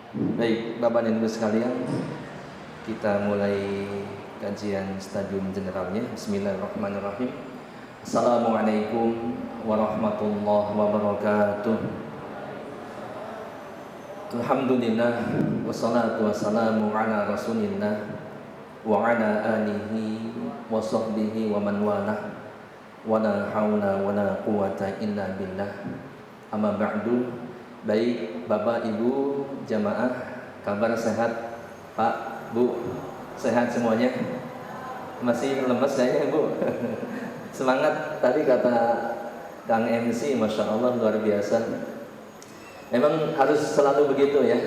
Baik, Bapak dan Ibu sekalian, kita mulai kajian stadium generalnya. Bismillahirrahmanirrahim. Assalamualaikum warahmatullahi wabarakatuh. Alhamdulillah, wassalatu wassalamu ala rasulillah wa ala alihi wa sahbihi wa man walah, wa la hawla wa la quwata illa billah. Amma ba'du. Baik Bapak Ibu jamaah, kabar sehat Pak Bu? Sehat semuanya? Masih lemes kayaknya Bu. Semangat tadi kata Kang MC, Masya Allah luar biasa. Memang harus selalu begitu ya.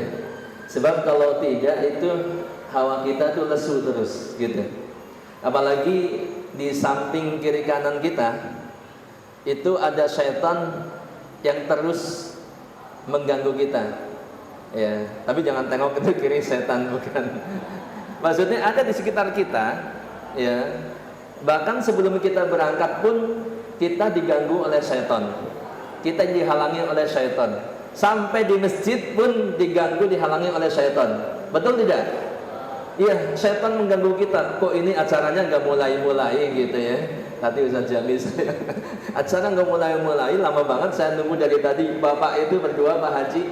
Sebab kalau tidak itu hawa kita tuh lesu terus gitu. Apalagi di samping kiri kanan kita itu ada syaitan yang terus mengganggu kita, ya. Tapi jangan tengok itu kiri setan, bukan. Maksudnya ada di sekitar kita, ya. Bahkan sebelum kita berangkat pun kita diganggu oleh setan, kita dihalangi oleh setan. Sampai di masjid pun diganggu, dihalangi oleh setan. Betul tidak? Iya, setan mengganggu kita. Kok ini acaranya nggak mulai-mulai gitu ya? Tadi Ustaz Jamil saya acara nggak mulai-mulai, lama banget saya nunggu dari tadi. Bapak itu berdua, Pak Haji,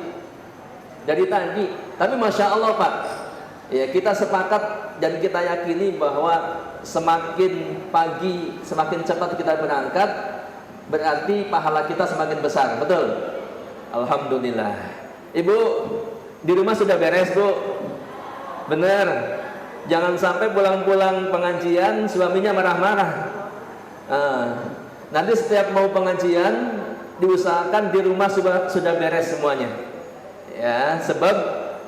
dari tadi. Tapi Masya Allah Pak, ya kita sepakat dan kita yakini bahwa semakin pagi, semakin cepat kita berangkat, berarti pahala kita semakin besar. Betul? Alhamdulillah. Ibu, di rumah sudah beres Bu? Bener. Jangan sampai pulang-pulang pengajian suaminya marah-marah. Nanti setiap mau pengajian diusahakan di rumah sudah beres semuanya, ya, sebab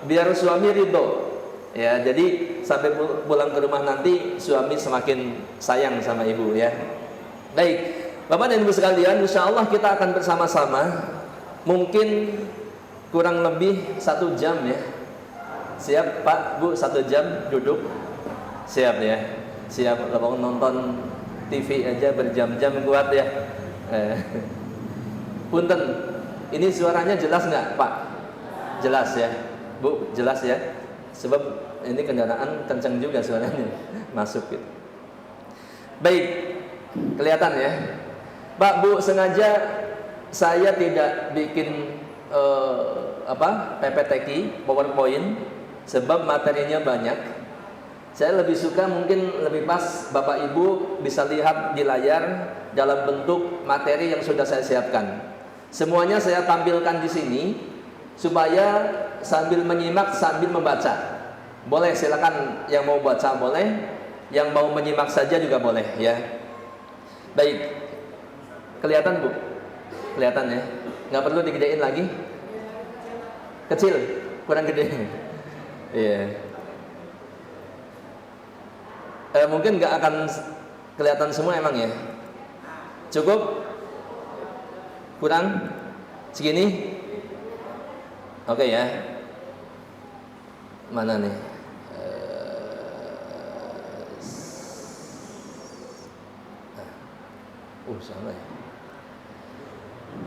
biar suami ridho, ya. Jadi sampai pulang ke rumah nanti suami semakin sayang sama ibu, ya. Baik, Bapak dan Ibu sekalian, insya Allah kita akan bersama-sama, mungkin kurang lebih 1 jam ya. Siap Pak Bu, 1 jam duduk? Siap ya. Siap. Kalau nonton TV aja berjam-jam kuat ya. Punten, ini suaranya jelas nggak Pak? Jelas ya, Bu, jelas ya. Sebab ini kendaraan kencang juga suaranya masuk gitu. Baik, kelihatan ya. Pak Bu, sengaja saya tidak bikin PPTQ, PowerPoint, sebab materinya banyak. Saya lebih suka, mungkin lebih pas Bapak Ibu bisa lihat di layar dalam bentuk materi yang sudah saya siapkan. Semuanya saya tampilkan di sini supaya sambil menyimak sambil membaca. Boleh, silakan yang mau baca boleh, yang mau menyimak saja juga boleh ya. Baik. Kelihatan Bu? Kelihatan ya? Nggak perlu digedein lagi? Kecil? Kurang gede? Iya. Mungkin nggak akan kelihatan semua emang ya. Cukup? Kurang? Segini? Oke ya. Mana nih? Salah ya.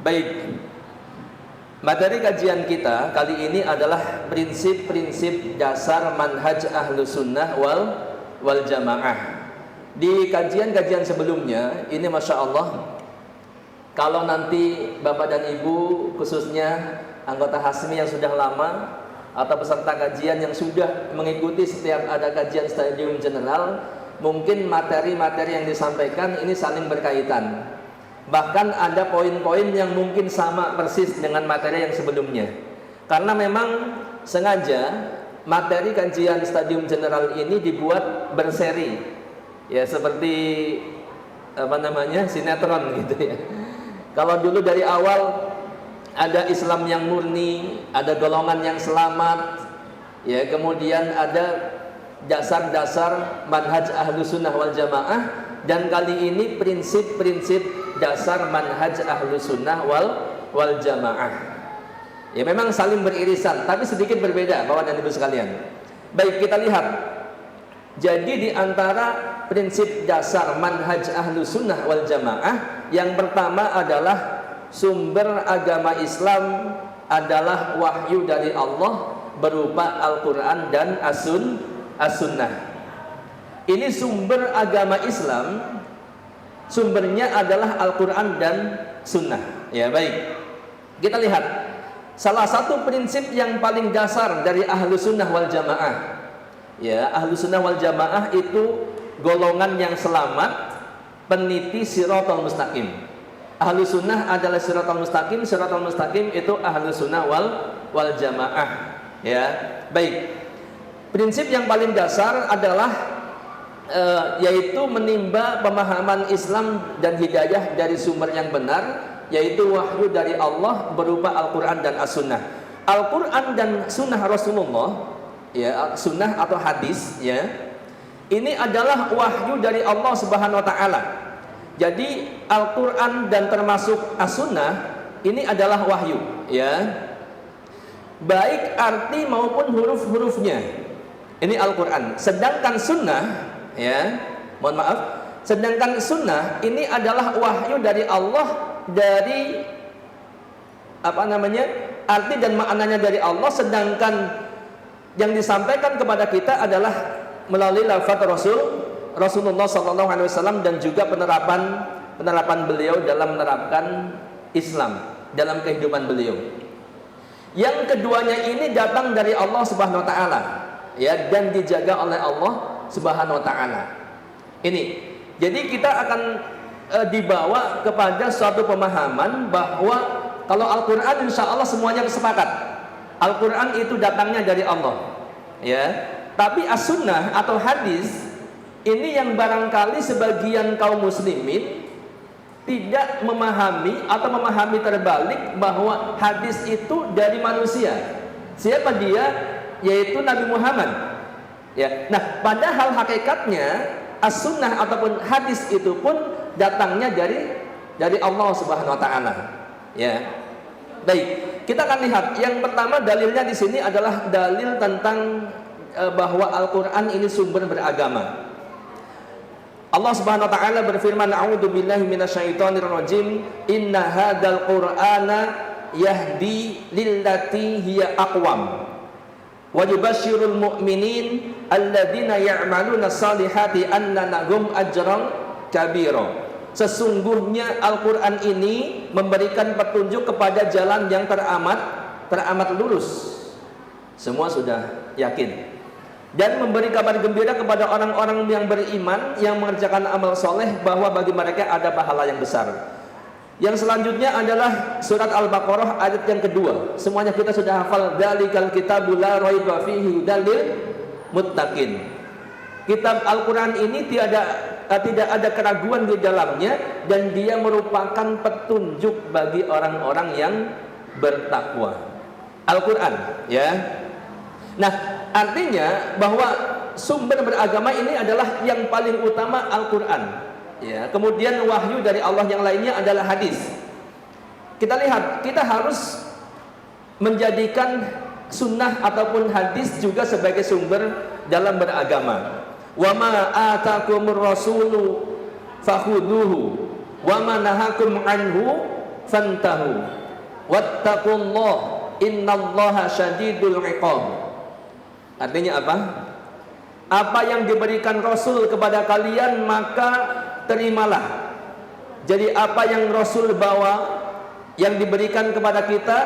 Baik. Materi kajian kita kali ini adalah prinsip-prinsip dasar manhaj ahlus sunnah wal jamaah. Di kajian-kajian sebelumnya ini Masya Allah, kalau nanti Bapak dan Ibu, khususnya anggota Hasmi yang sudah lama atau peserta kajian yang sudah mengikuti setiap ada kajian stadium general, mungkin materi-materi yang disampaikan ini saling berkaitan. Bahkan ada poin-poin yang mungkin sama persis dengan materi yang sebelumnya. Karena memang sengaja materi kajian stadium general ini dibuat berseri, ya, seperti sinetron gitu ya. Kalau dulu dari awal ada Islam yang murni, ada golongan yang selamat, ya, kemudian ada dasar-dasar manhaj ahlus sunnah wal jamaah, dan kali ini prinsip-prinsip dasar manhaj ahlus sunnah wal jamaah. Ya, memang saling beririsan, tapi sedikit berbeda Bapak dan Ibu sekalian. Baik, kita lihat. Jadi di antara prinsip dasar manhaj ahlus sunnah wal jamaah, yang pertama adalah sumber agama Islam adalah wahyu dari Allah berupa Al-Quran dan As-Sunnah. Ini sumber agama Islam, sumbernya adalah Al-Quran dan Sunnah. Ya, baik. Kita lihat salah satu prinsip yang paling dasar dari ahlu sunnah wal jamaah. Ya, ahlu sunnah wal jamaah itu golongan yang selamat, peniti siratal mustaqim. Ahlu sunnah adalah siratal mustaqim. Siratal mustaqim itu ahlu sunnah wal jamaah. Ya, baik. Prinsip yang paling dasar adalah yaitu menimba pemahaman Islam dan hidayah dari sumber yang benar, yaitu wahyu dari Allah berupa Al-Quran dan As-Sunnah. Al-Quran dan Sunnah Rasulullah, ya, Sunnah atau hadis, ya, ini adalah wahyu dari Allah Subhanahu Wa Taala. Jadi Al-Quran dan termasuk As-Sunnah ini adalah wahyu, ya, baik arti maupun huruf-hurufnya. Ini Al-Quran. Sedangkan Sunnah, ya, mohon maaf, sedangkan Sunnah ini adalah wahyu dari Allah, dari arti dan maknanya dari Allah, sedangkan yang disampaikan kepada kita adalah melalui lafaz Rasulullah SAW dan juga penerapan beliau dalam menerapkan Islam dalam kehidupan beliau. Yang keduanya ini datang dari Allah Subhanahu Wa Taala, ya, dan dijaga oleh Allah Subhanahu Wa Taala. Ini, jadi kita akan dibawa kepada suatu pemahaman bahwa kalau Al-Quran insya Allah semuanya sepakat, Al-Quran itu datangnya dari Allah, ya. Tapi As-Sunnah atau hadis ini yang barangkali sebagian kaum muslimin tidak memahami atau memahami terbalik bahwa hadis itu dari manusia. Siapa dia? Yaitu Nabi Muhammad. Ya, nah, padahal hakikatnya As-Sunnah ataupun hadis itu pun datangnya dari Allah Subhanahu Wa Taala. Ya, baik. Kita akan lihat yang pertama dalilnya di sini adalah dalil tentang bahwa Al-Quran ini sumber beragama. Allah Subhanahu Wa Taala berfirman, "A'udzubillahi minasyaitonirrajim. Inna hadzal Qur'ana yahdi lillati hiya aqwam. Wa yubasyirul mu'minin alladzina ya'maluna salihati anna lahum ajran kabira." Sesungguhnya Al-Quran ini memberikan petunjuk kepada jalan yang teramat lurus. Semua sudah yakin. Dan memberi kabar gembira kepada orang-orang yang beriman yang mengerjakan amal soleh bahwa bagi mereka ada pahala yang besar. Yang selanjutnya adalah surat Al-Baqarah ayat yang kedua. Semuanya kita sudah hafal. Dzalikal kitabul la raiba fihi hudal lil muttaqin. Kitab Al-Quran ini tidak ada keraguan di dalamnya dan dia merupakan petunjuk bagi orang-orang yang bertakwa. Al-Quran, ya. Nah, artinya bahwa sumber beragama ini adalah yang paling utama Al-Quran. Ya, kemudian wahyu dari Allah yang lainnya adalah hadis. Kita lihat, kita harus menjadikan sunnah ataupun hadis juga sebagai sumber dalam beragama. Wa ma atakumur rasulu fakhuduhu wa ma nahakum anhu fantahu wattaqullaha innallaha syadidul iqab. Artinya apa? Apa yang diberikan Rasul kepada kalian maka terimalah. Jadi apa yang Rasul bawa, yang diberikan kepada kita,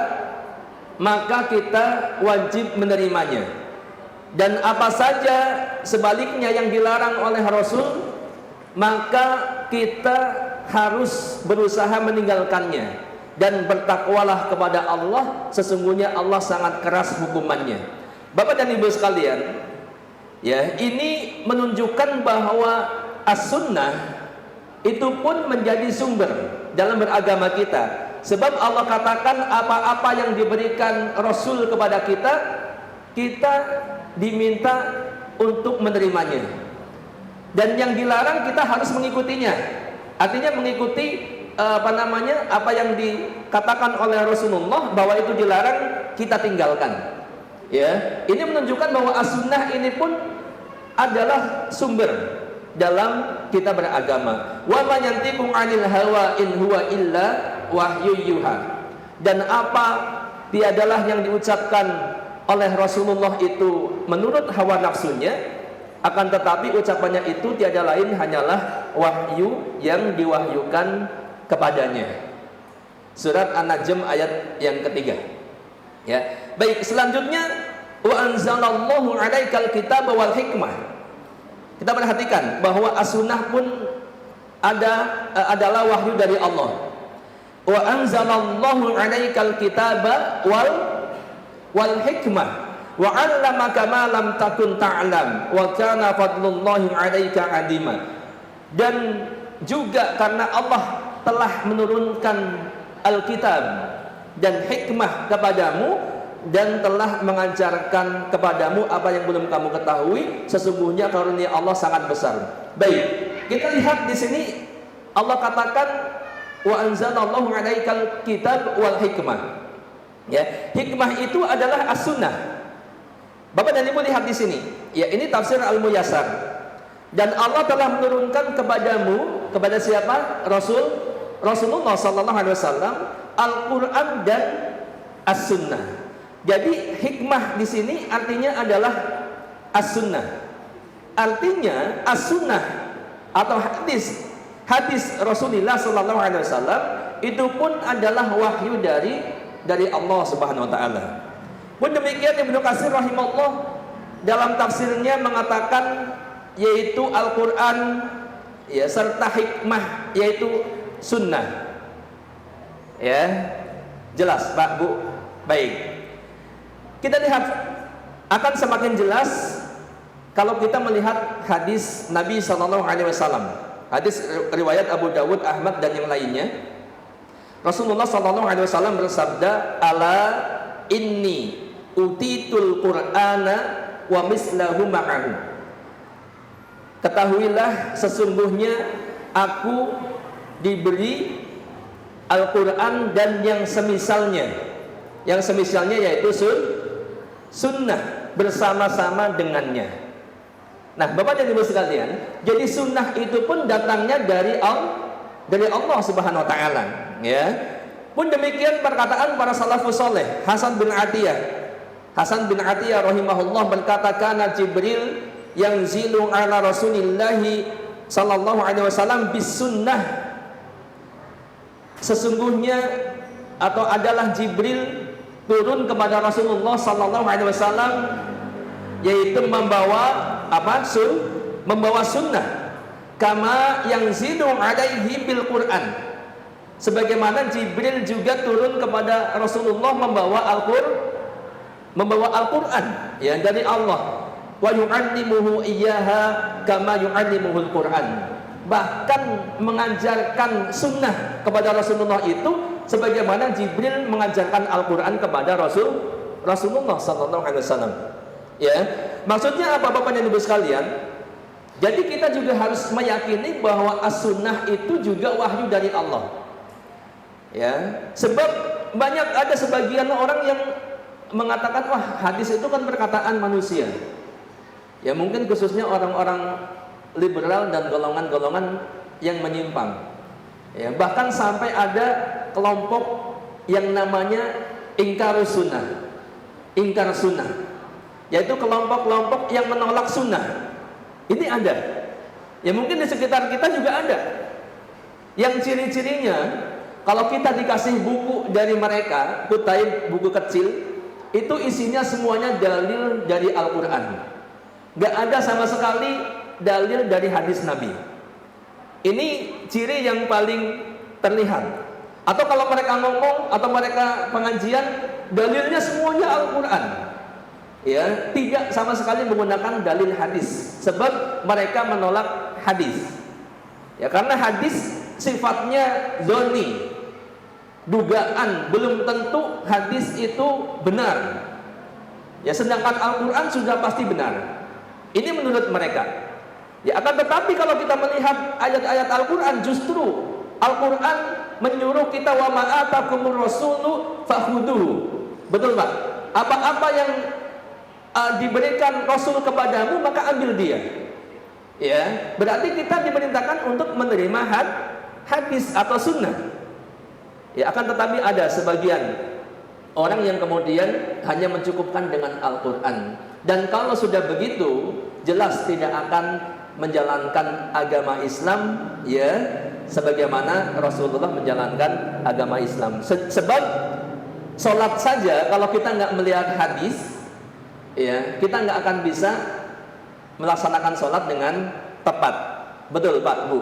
maka kita wajib menerimanya. Dan apa saja sebaliknya yang dilarang oleh Rasul, maka kita harus berusaha meninggalkannya. Dan bertakwalah kepada Allah, sesungguhnya Allah sangat keras hukumannya. Bapak dan Ibu sekalian, ya, ini menunjukkan bahwa As-Sunnah itu pun menjadi sumber dalam beragama kita. Sebab Allah katakan apa-apa yang diberikan Rasul kepada kita, kita diminta untuk menerimanya. Dan yang dilarang kita harus mengikutinya. Artinya mengikuti apa yang dikatakan oleh Rasulullah bahwa itu dilarang, kita tinggalkan. Ya, ini menunjukkan bahwa As-Sunnah ini pun adalah sumber dalam kita beragama. Wa ma yantiqu 'anil hawa in huwa illa wahyu yuha. Dan apa tiadalah yang diucapkan oleh Rasulullah itu menurut hawa nafsunya, akan tetapi ucapannya itu tiada lain hanyalah wahyu yang diwahyukan kepadanya. Surat An-Najm ayat yang ketiga. Ya, baik, selanjutnya wa anzalallahu 'alaikal kitaba wal hikmah. Kita perhatikan bahwa as-sunnah pun adalah wahyu dari Allah. Wa anzalallahu 'alaikal kitaba wal hikmah wa 'allamaka ma lam takun ta'lam wa kana fadlullahi 'alaika 'azima. Dan juga karena Allah telah menurunkan Alkitab dan hikmah kepadamu dan telah mengajarkan kepadamu apa yang belum kamu ketahui, sesungguhnya karunia Allah sangat besar. Baik, kita lihat di sini Allah katakan wa anzalallahu 'alaikal kitab wal hikmah. Ya, hikmah itu adalah as-sunnah. Bapak dan Ibu lihat di sini. Ya, ini tafsir Al-Muyassar. Dan Allah telah menurunkan kepadamu, kepada siapa? Rasulullah sallallahu alaihi wasallam, Al-Qur'an dan As-Sunnah. Jadi hikmah di sini artinya adalah As-Sunnah. Artinya As-Sunnah atau hadis Rasulullah sallallahu alaihi wasallam itu pun adalah wahyu dari Allah Subhanahu wa taala. Pun demikian Ibnu Katsir rahimahullah dalam tafsirnya mengatakan yaitu Al-Qur'an ya serta hikmah yaitu sunnah. Ya, jelas Pak Bu. Baik. Kita lihat akan semakin jelas kalau kita melihat hadis Nabi sallallahu alaihi wasallam. Hadis riwayat Abu Dawud, Ahmad dan yang lainnya. Rasulullah sallallahu alaihi wasallam bersabda, "Ala inni utitul Qur'ana wa mislahu ma'ahu." Ketahuilah sesungguhnya aku diberi Al-Quran dan yang semisalnya. Yang semisalnya yaitu sunnah bersama-sama dengannya. Nah, Bapak dan Ibu sekalian, jadi sunnah itu pun datangnya dari Allah Subhanahu wa taala, ya. Pun demikian perkataan para salafus saleh. Hasan bin Atiyah rahimahullah berkata, "Kana Jibril yanzilu ala Rasulillahi sallallahu alaihi wasallam bis sunnah." Sesungguhnya atau adalah Jibril turun kepada Rasulullah sallallahu alaihi wasallam yaitu membawa apa? Membawa sunnah. Kama yanzilu alaihi bil Quran. Sebagaimana Jibril juga turun kepada Rasulullah membawa Al-Quran ya dari Allah. Wa yu'allimuhu iyyaha kama yu'allimuhul Quran. Bahkan mengajarkan sunnah kepada Rasulullah itu sebagaimana Jibril mengajarkan Al-Quran kepada Rasulullah sallallahu alaihi wasallam. Ya, maksudnya apa Bapak dan Ibu sekalian? Jadi kita juga harus meyakini bahwa as-sunnah itu juga wahyu dari Allah. Ya, sebab ada sebagian orang yang mengatakan wah hadis itu kan perkataan manusia. Ya mungkin khususnya orang-orang liberal dan golongan-golongan yang menyimpang. Ya, bahkan sampai ada kelompok yang namanya ingkar sunnah, yaitu kelompok-kelompok yang menolak sunnah. Ini ada. Ya mungkin di sekitar kita juga ada. Yang ciri-cirinya kalau kita dikasih buku dari mereka, kutaib buku kecil, itu isinya semuanya dalil dari Al-Quran. Gak ada sama sekali dalil dari hadis Nabi. Ini ciri yang paling terlihat. Atau kalau mereka ngomong atau mereka pengajian, dalilnya semuanya Al-Quran. Ya, tidak sama sekali menggunakan dalil hadis. Sebab mereka menolak hadis. Ya, karena hadis sifatnya dzonni, dugaan, belum tentu hadis itu benar. Ya, sedangkan Al-Quran sudah pasti benar. Ini menurut mereka. Ya, akan tetapi kalau kita melihat ayat-ayat Al-Quran, justru Al-Quran menyuruh kita wa ma'atakumur rasulu fakhuduhu. Betul Pak? Apa-apa yang diberikan Rasul kepadamu maka ambil dia. Ya, berarti kita diperintahkan untuk menerima hadis atau sunnah. Ya, akan tetapi ada sebagian Orang yang kemudian hanya mencukupkan dengan Al-Quran. Dan kalau sudah begitu, jelas tidak akan menjalankan agama Islam ya sebagaimana Rasulullah menjalankan agama Islam. Sebab sholat saja kalau kita nggak melihat hadis, ya kita nggak akan bisa melaksanakan sholat dengan tepat. Betul Pak Bu?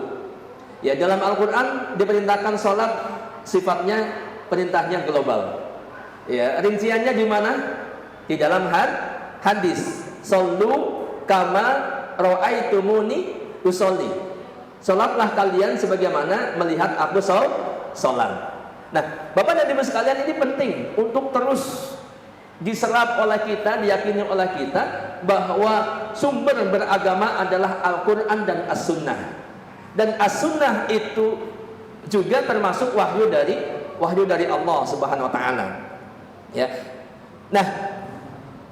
Ya dalam Al-Quran diperintahkan sholat sifatnya perintahnya global. Ya rinciannya di mana? Di dalam hadis. Sallu kama ra'aitumuni usolli. Sholatlah kalian sebagaimana melihat aku sholat. Nah, Bapak dan Ibu sekalian, ini penting untuk terus diserap oleh kita, diyakini oleh kita bahwa sumber beragama adalah Al-Quran dan As-Sunnah. Dan As-Sunnah itu juga termasuk wahyu dari Allah Subhanahu wa taala. Ya. Nah,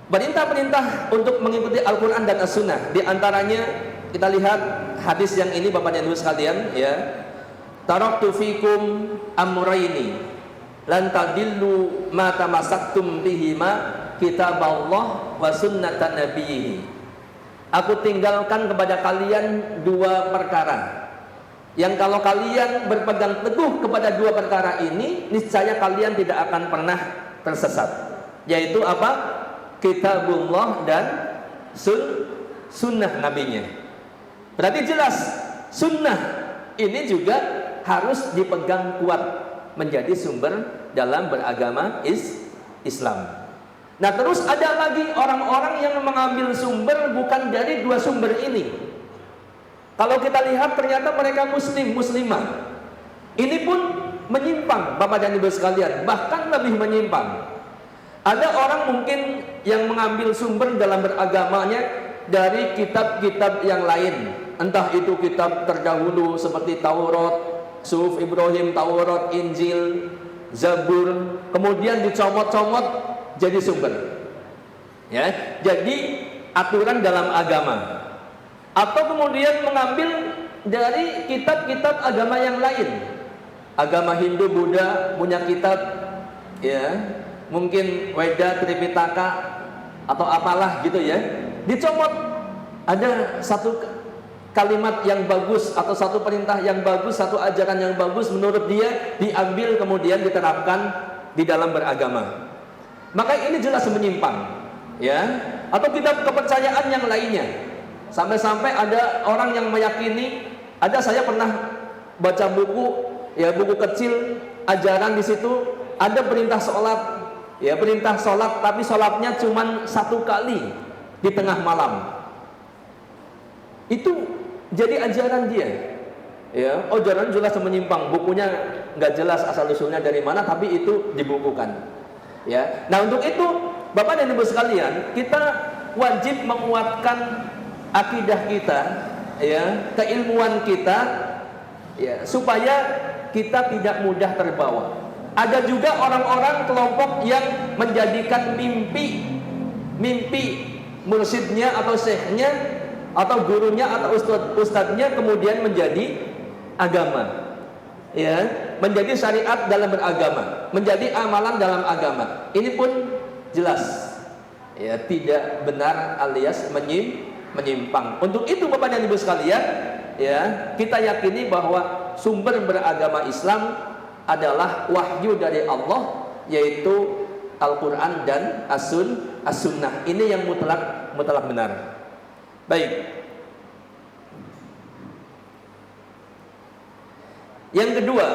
perintah-perintah untuk mengikuti Al-Quran dan As-Sunnah, di antaranya kita lihat hadis yang ini Bapak dan Ibu sekalian, ya. Taraktu fikum amrayni lan tadillu ma tamassaktum bihima kitaballah wa sunnatan nabiyhi. Aku tinggalkan kepada kalian dua perkara yang kalau kalian berpegang teguh kepada dua perkara ini, niscaya kalian tidak akan pernah tersesat. Yaitu apa? Kitabullah dan sunnah nabinya. Berarti jelas sunnah ini juga harus dipegang kuat menjadi sumber dalam beragama Islam. Nah terus ada lagi orang-orang yang mengambil sumber bukan dari dua sumber ini. Kalau kita lihat ternyata mereka muslimah. Ini pun menyimpang Bapak dan Ibu sekalian, bahkan lebih menyimpang. Ada orang mungkin yang mengambil sumber dalam beragamanya dari kitab-kitab yang lain. Entah itu kitab terdahulu seperti Taurat, Suhuf Ibrahim, Taurat, Injil, Zabur, kemudian dicomot-comot jadi sumber. Ya, jadi aturan dalam agama. Atau kemudian mengambil dari kitab-kitab agama yang lain. Agama Hindu, Buddha punya kitab, ya, mungkin Weda, Tripitaka atau apalah gitu ya. Dicomot ada satu kalimat yang bagus atau satu perintah yang bagus, satu ajaran yang bagus menurut dia, diambil kemudian diterapkan di dalam beragama. Maka ini jelas menyimpang, ya. Atau kitab kepercayaan yang lainnya. Sampai-sampai ada orang yang meyakini, saya pernah baca buku, ya buku kecil, ajaran di situ ada perintah sholat, ya perintah sholat, tapi sholatnya cuma satu kali di tengah malam. Itu jadi ajaran dia, ya. Ajaran jelas menyimpang, bukunya nggak jelas asal usulnya dari mana, tapi itu dibukukan, ya. Nah untuk itu Bapak dan Ibu sekalian, kita wajib menguatkan akidah kita, ya, keilmuan kita, ya, supaya kita tidak mudah terbawa. Ada juga orang-orang kelompok yang menjadikan mimpi mursyidnya atau syekhnya atau gurunya atau ustadznya kemudian menjadi agama, ya, menjadi syariat dalam beragama, menjadi amalan dalam agama. Ini pun jelas, ya, tidak benar alias menyimpang. Untuk itu Bapak dan Ibu sekalian, ya, kita yakini bahwa sumber beragama Islam adalah wahyu dari Allah, yaitu Al-Quran dan As-Sunnah. Ini yang mutlak benar. Baik. Yang kedua,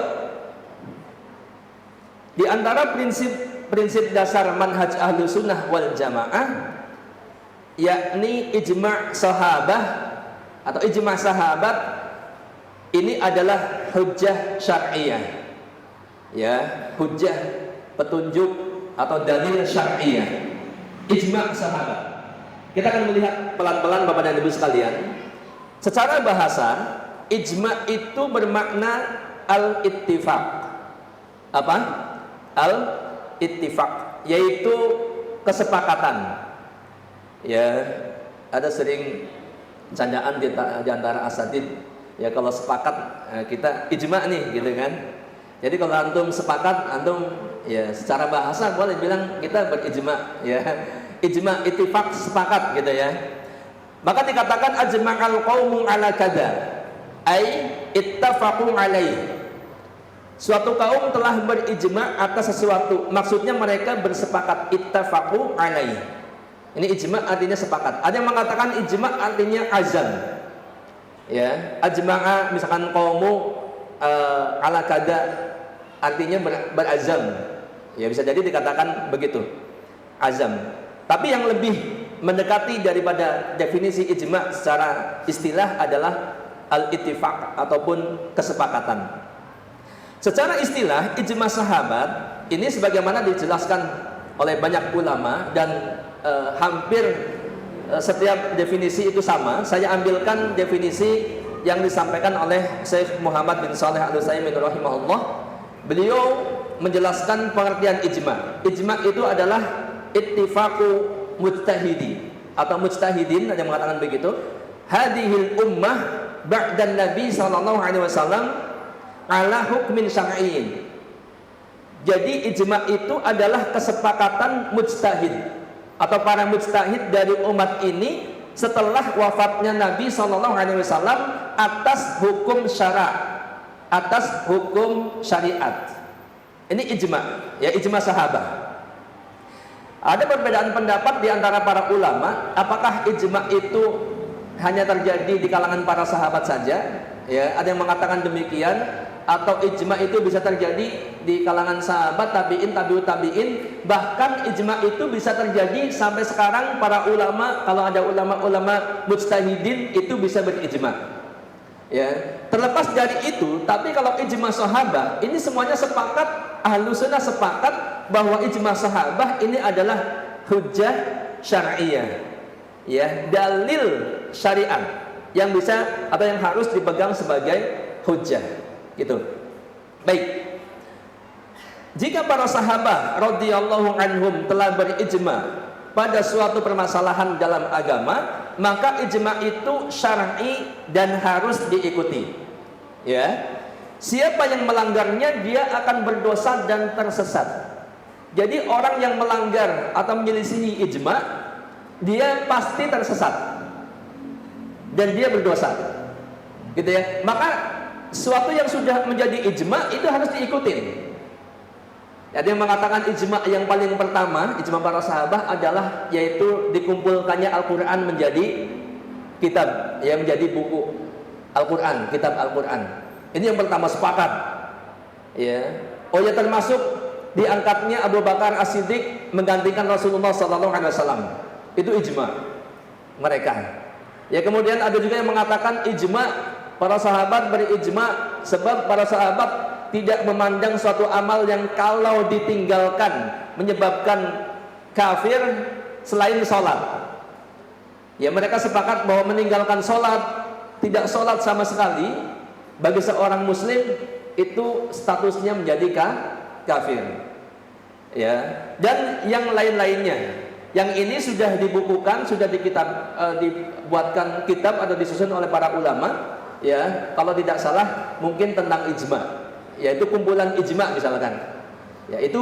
di antara prinsip dasar manhaj ahlu sunnah wal jamaah, yakni ijma' sahabah atau ijma' sahabat, ini adalah hujjah syar'iyah, ya, hujjah petunjuk atau dalil syar'iyah, ijma' sahabat. Kita akan melihat pelan-pelan Bapak dan Ibu sekalian. Secara bahasa, ijma' itu bermakna al-ittifaq. Apa? Al-ittifaq, yaitu kesepakatan. Ya, ada sering candaan di antara asatid, ya, kalau sepakat kita ijma' nih, gitu kan. Jadi kalau antum sepakat, antum Ya, secara bahasa boleh bilang kita berijma, ya. Ijma, ittifaq, sepakat gitu ya. Maka dikatakan ajma'al qaumu ala kada, ai ittafaqu alaih. Suatu kaum telah berijma atas sesuatu, maksudnya mereka bersepakat, ittafaqu alaih. Ini ijma artinya sepakat. Ada yang mengatakan ijma artinya azam. Ya, ajma'a misalkan qaumu ala kada artinya berazam. Ya, bisa jadi dikatakan begitu. Azam. Tapi yang lebih mendekati daripada definisi ijma secara istilah adalah al-ittifaq ataupun kesepakatan. Secara istilah ijma sahabat ini sebagaimana dijelaskan oleh banyak ulama dan hampir setiap definisi itu sama. Saya ambilkan definisi yang disampaikan oleh Syekh Muhammad bin Shalih Al-Utsaimin rahimahullah. Beliau menjelaskan pengertian ijma. Ijma itu adalah ittifaqu mujtahidi atau mujtahidin, ada yang mengatakan begitu. Hadhil ummah ba'dan Nabi sallallahu alaihi wasallam ala hukmin syar'iyyin. Jadi ijma itu adalah kesepakatan mujtahid atau para mujtahid dari umat ini setelah wafatnya Nabi sallallahu alaihi wasallam atas hukum syara', atas hukum syariat. Ini ijma, ya, ijma sahabat. Ada perbedaan pendapat di antara para ulama, apakah ijma itu hanya terjadi di kalangan para sahabat saja? Ya, ada yang mengatakan demikian, atau ijma itu bisa terjadi di kalangan sahabat, tabi'in, tabi'ut tabi'in, bahkan ijma itu bisa terjadi sampai sekarang para ulama, kalau ada ulama-ulama mujtahidin itu bisa berijma. Ya, terlepas dari itu, tapi kalau ijma sahabat ini semuanya sepakat, Ahlus Sunnah sepakat bahwa ijma sahabat ini adalah hujjah syar'iyah, ya, dalil syariat yang bisa atau yang harus dipegang sebagai hujjah, gitu. Baik. Jika para sahabat radhiyallahu anhum telah berijma pada suatu permasalahan dalam agama, maka ijma itu syar'i dan harus diikuti. Ya. Siapa yang melanggarnya dia akan berdosa dan tersesat. Jadi orang yang melanggar atau menyelisihi ijma, dia pasti tersesat dan dia berdosa. Gitu ya. Maka suatu yang sudah menjadi ijma itu harus diikutin. Ada yang mengatakan ijma yang paling pertama, ijma para sahabat adalah yaitu dikumpulkannya Al-Quran menjadi kitab, ya, menjadi buku Al-Quran, kitab Al-Quran. Ini yang pertama, sepakat. Ya. Oh ya, termasuk diangkatnya Abu Bakar As-Siddiq menggantikan Rasulullah SAW. Itu ijma mereka. Ya, kemudian ada juga yang mengatakan ijma para sahabat berijma sebab para sahabat tidak memandang suatu amal yang kalau ditinggalkan menyebabkan kafir selain sholat. Ya, mereka sepakat bahwa meninggalkan sholat, tidak sholat sama sekali, bagi seorang muslim itu statusnya menjadi kafir. Ya, dan yang lain-lainnya. Yang ini sudah dibukukan, sudah dibuatkan kitab atau disusun oleh para ulama. Ya, kalau tidak salah mungkin tentang ijma, yaitu kumpulan ijma misalkan. Ya, itu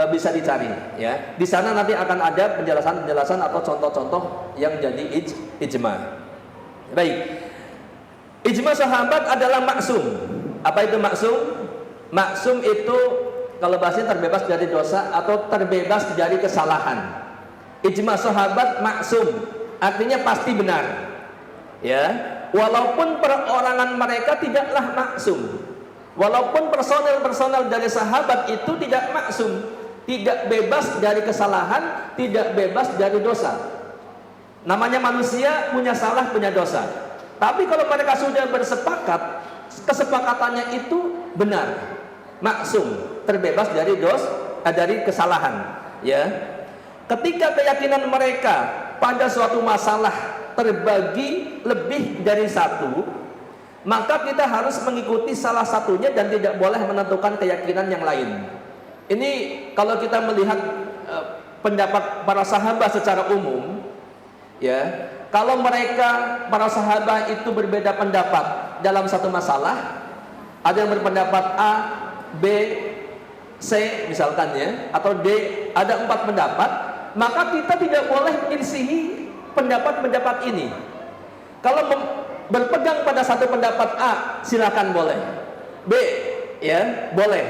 bisa dicari. Ya, di sana nanti akan ada penjelasan-penjelasan atau contoh-contoh yang jadi ijma. Baik. Ijma sahabat adalah maksum. Apa itu maksum? Maksum itu kalau bahasanya terbebas dari dosa atau terbebas dari kesalahan. Ijma sahabat maksum, artinya pasti benar. Ya, walaupun perorangan mereka tidaklah maksum. Walaupun personel-personel dari sahabat itu tidak maksum, tidak bebas dari kesalahan, tidak bebas dari dosa. Namanya manusia, punya salah, punya dosa. Tapi kalau mereka sudah bersepakat, kesepakatannya itu benar, maksum, terbebas dari dari kesalahan. Ya, ketika keyakinan mereka pada suatu masalah terbagi lebih dari satu, maka kita harus mengikuti salah satunya dan tidak boleh menentukan keyakinan yang lain. Ini kalau kita melihat pendapat para sahabat secara umum, ya. Kalau mereka para sahabat itu berbeda pendapat dalam satu masalah, ada yang berpendapat A, B, C misalkan ya, atau D ada 4 pendapat, maka kita tidak boleh menyelisihi pendapat-pendapat ini. Kalau berpegang pada satu pendapat A, silakan boleh. B, ya boleh.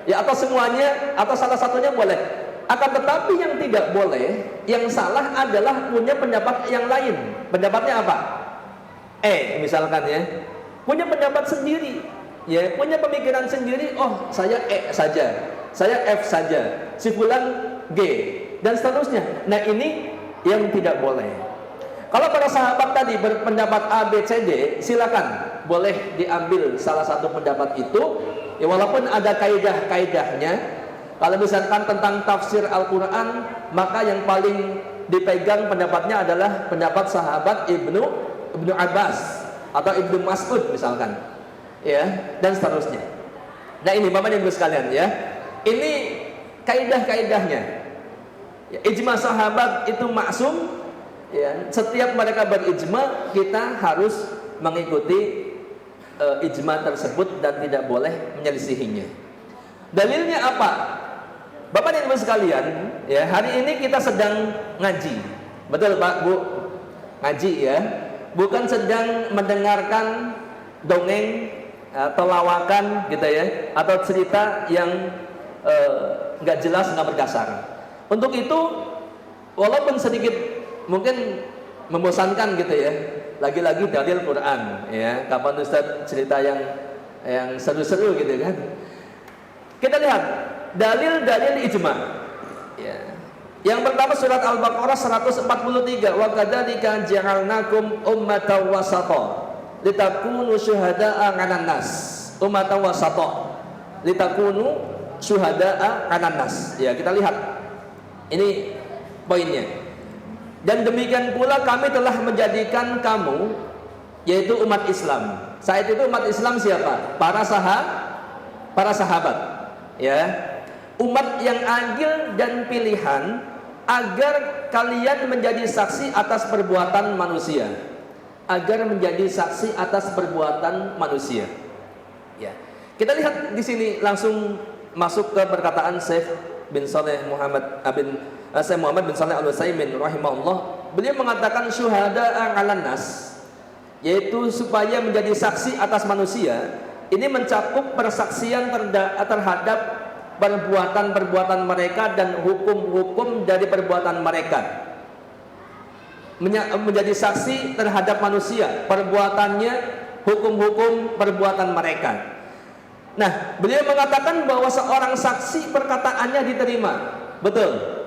Ya atau semuanya atau salah satunya boleh. Akan tetapi yang tidak boleh, yang salah adalah punya pendapat yang lain. Pendapatnya apa? E misalkan ya, punya pendapat sendiri, ya punya pemikiran sendiri. Oh saya E saja, saya F saja, si fulan G dan seterusnya. Nah ini yang tidak boleh. Kalau para sahabat tadi berpendapat A, B, C, D, silakan boleh diambil salah satu pendapat itu. Ya walaupun ada kaidah-kaidahnya. Kalau misalkan tentang tafsir Al-Quran, maka yang paling dipegang pendapatnya adalah pendapat sahabat Ibnu Abbas atau Ibnu Mas'ud misalkan, ya dan seterusnya. Nah ini Bapak Ibu sekalian ya, ini kaidah-kaidahnya. Ya, ijma sahabat itu maksum. Ya, setiap mereka berijma, kita harus mengikuti ijma tersebut dan tidak boleh menyelisihinya. Dalilnya apa? Bapak dan Ibu sekalian, ya hari ini kita sedang ngaji, betul Pak Bu? Ngaji ya, bukan sedang mendengarkan dongeng, telawakan gitu ya, atau cerita yang nggak jelas, nggak berdasar. Untuk itu, walaupun sedikit mungkin membosankan gitu ya, lagi-lagi dalil Quran ya, kapan Ustaz cerita yang seru-seru gitu kan. Kita lihat dalil-dalil ijma ya. Yang pertama surat Al-Baqarah 143, wa kadzalika ja'alnakum ummatan wasata litakunu syuhada'a 'alan nas. Ummatan wasata litakunu syuhada'a 'alan nas. Ya, kita lihat. Ini poinnya. Dan demikian pula kami telah menjadikan kamu, yaitu umat Islam. Saat itu umat Islam siapa? Para sahabat, ya, umat yang adil dan pilihan, agar kalian menjadi saksi atas perbuatan manusia. Agar menjadi saksi atas perbuatan manusia. Ya, kita lihat di sini langsung masuk ke perkataan Syekh Muhammad bin Shalih Al-Utsaimin rahimahullah. Beliau mengatakan syuhada'a 'alan nas, yaitu supaya menjadi saksi atas manusia. Ini mencakup persaksian terhadap perbuatan-perbuatan mereka dan hukum-hukum dari perbuatan mereka. Menjadi saksi terhadap manusia, perbuatannya, hukum-hukum perbuatan mereka. Nah, beliau mengatakan bahwa seorang saksi perkataannya diterima. Betul.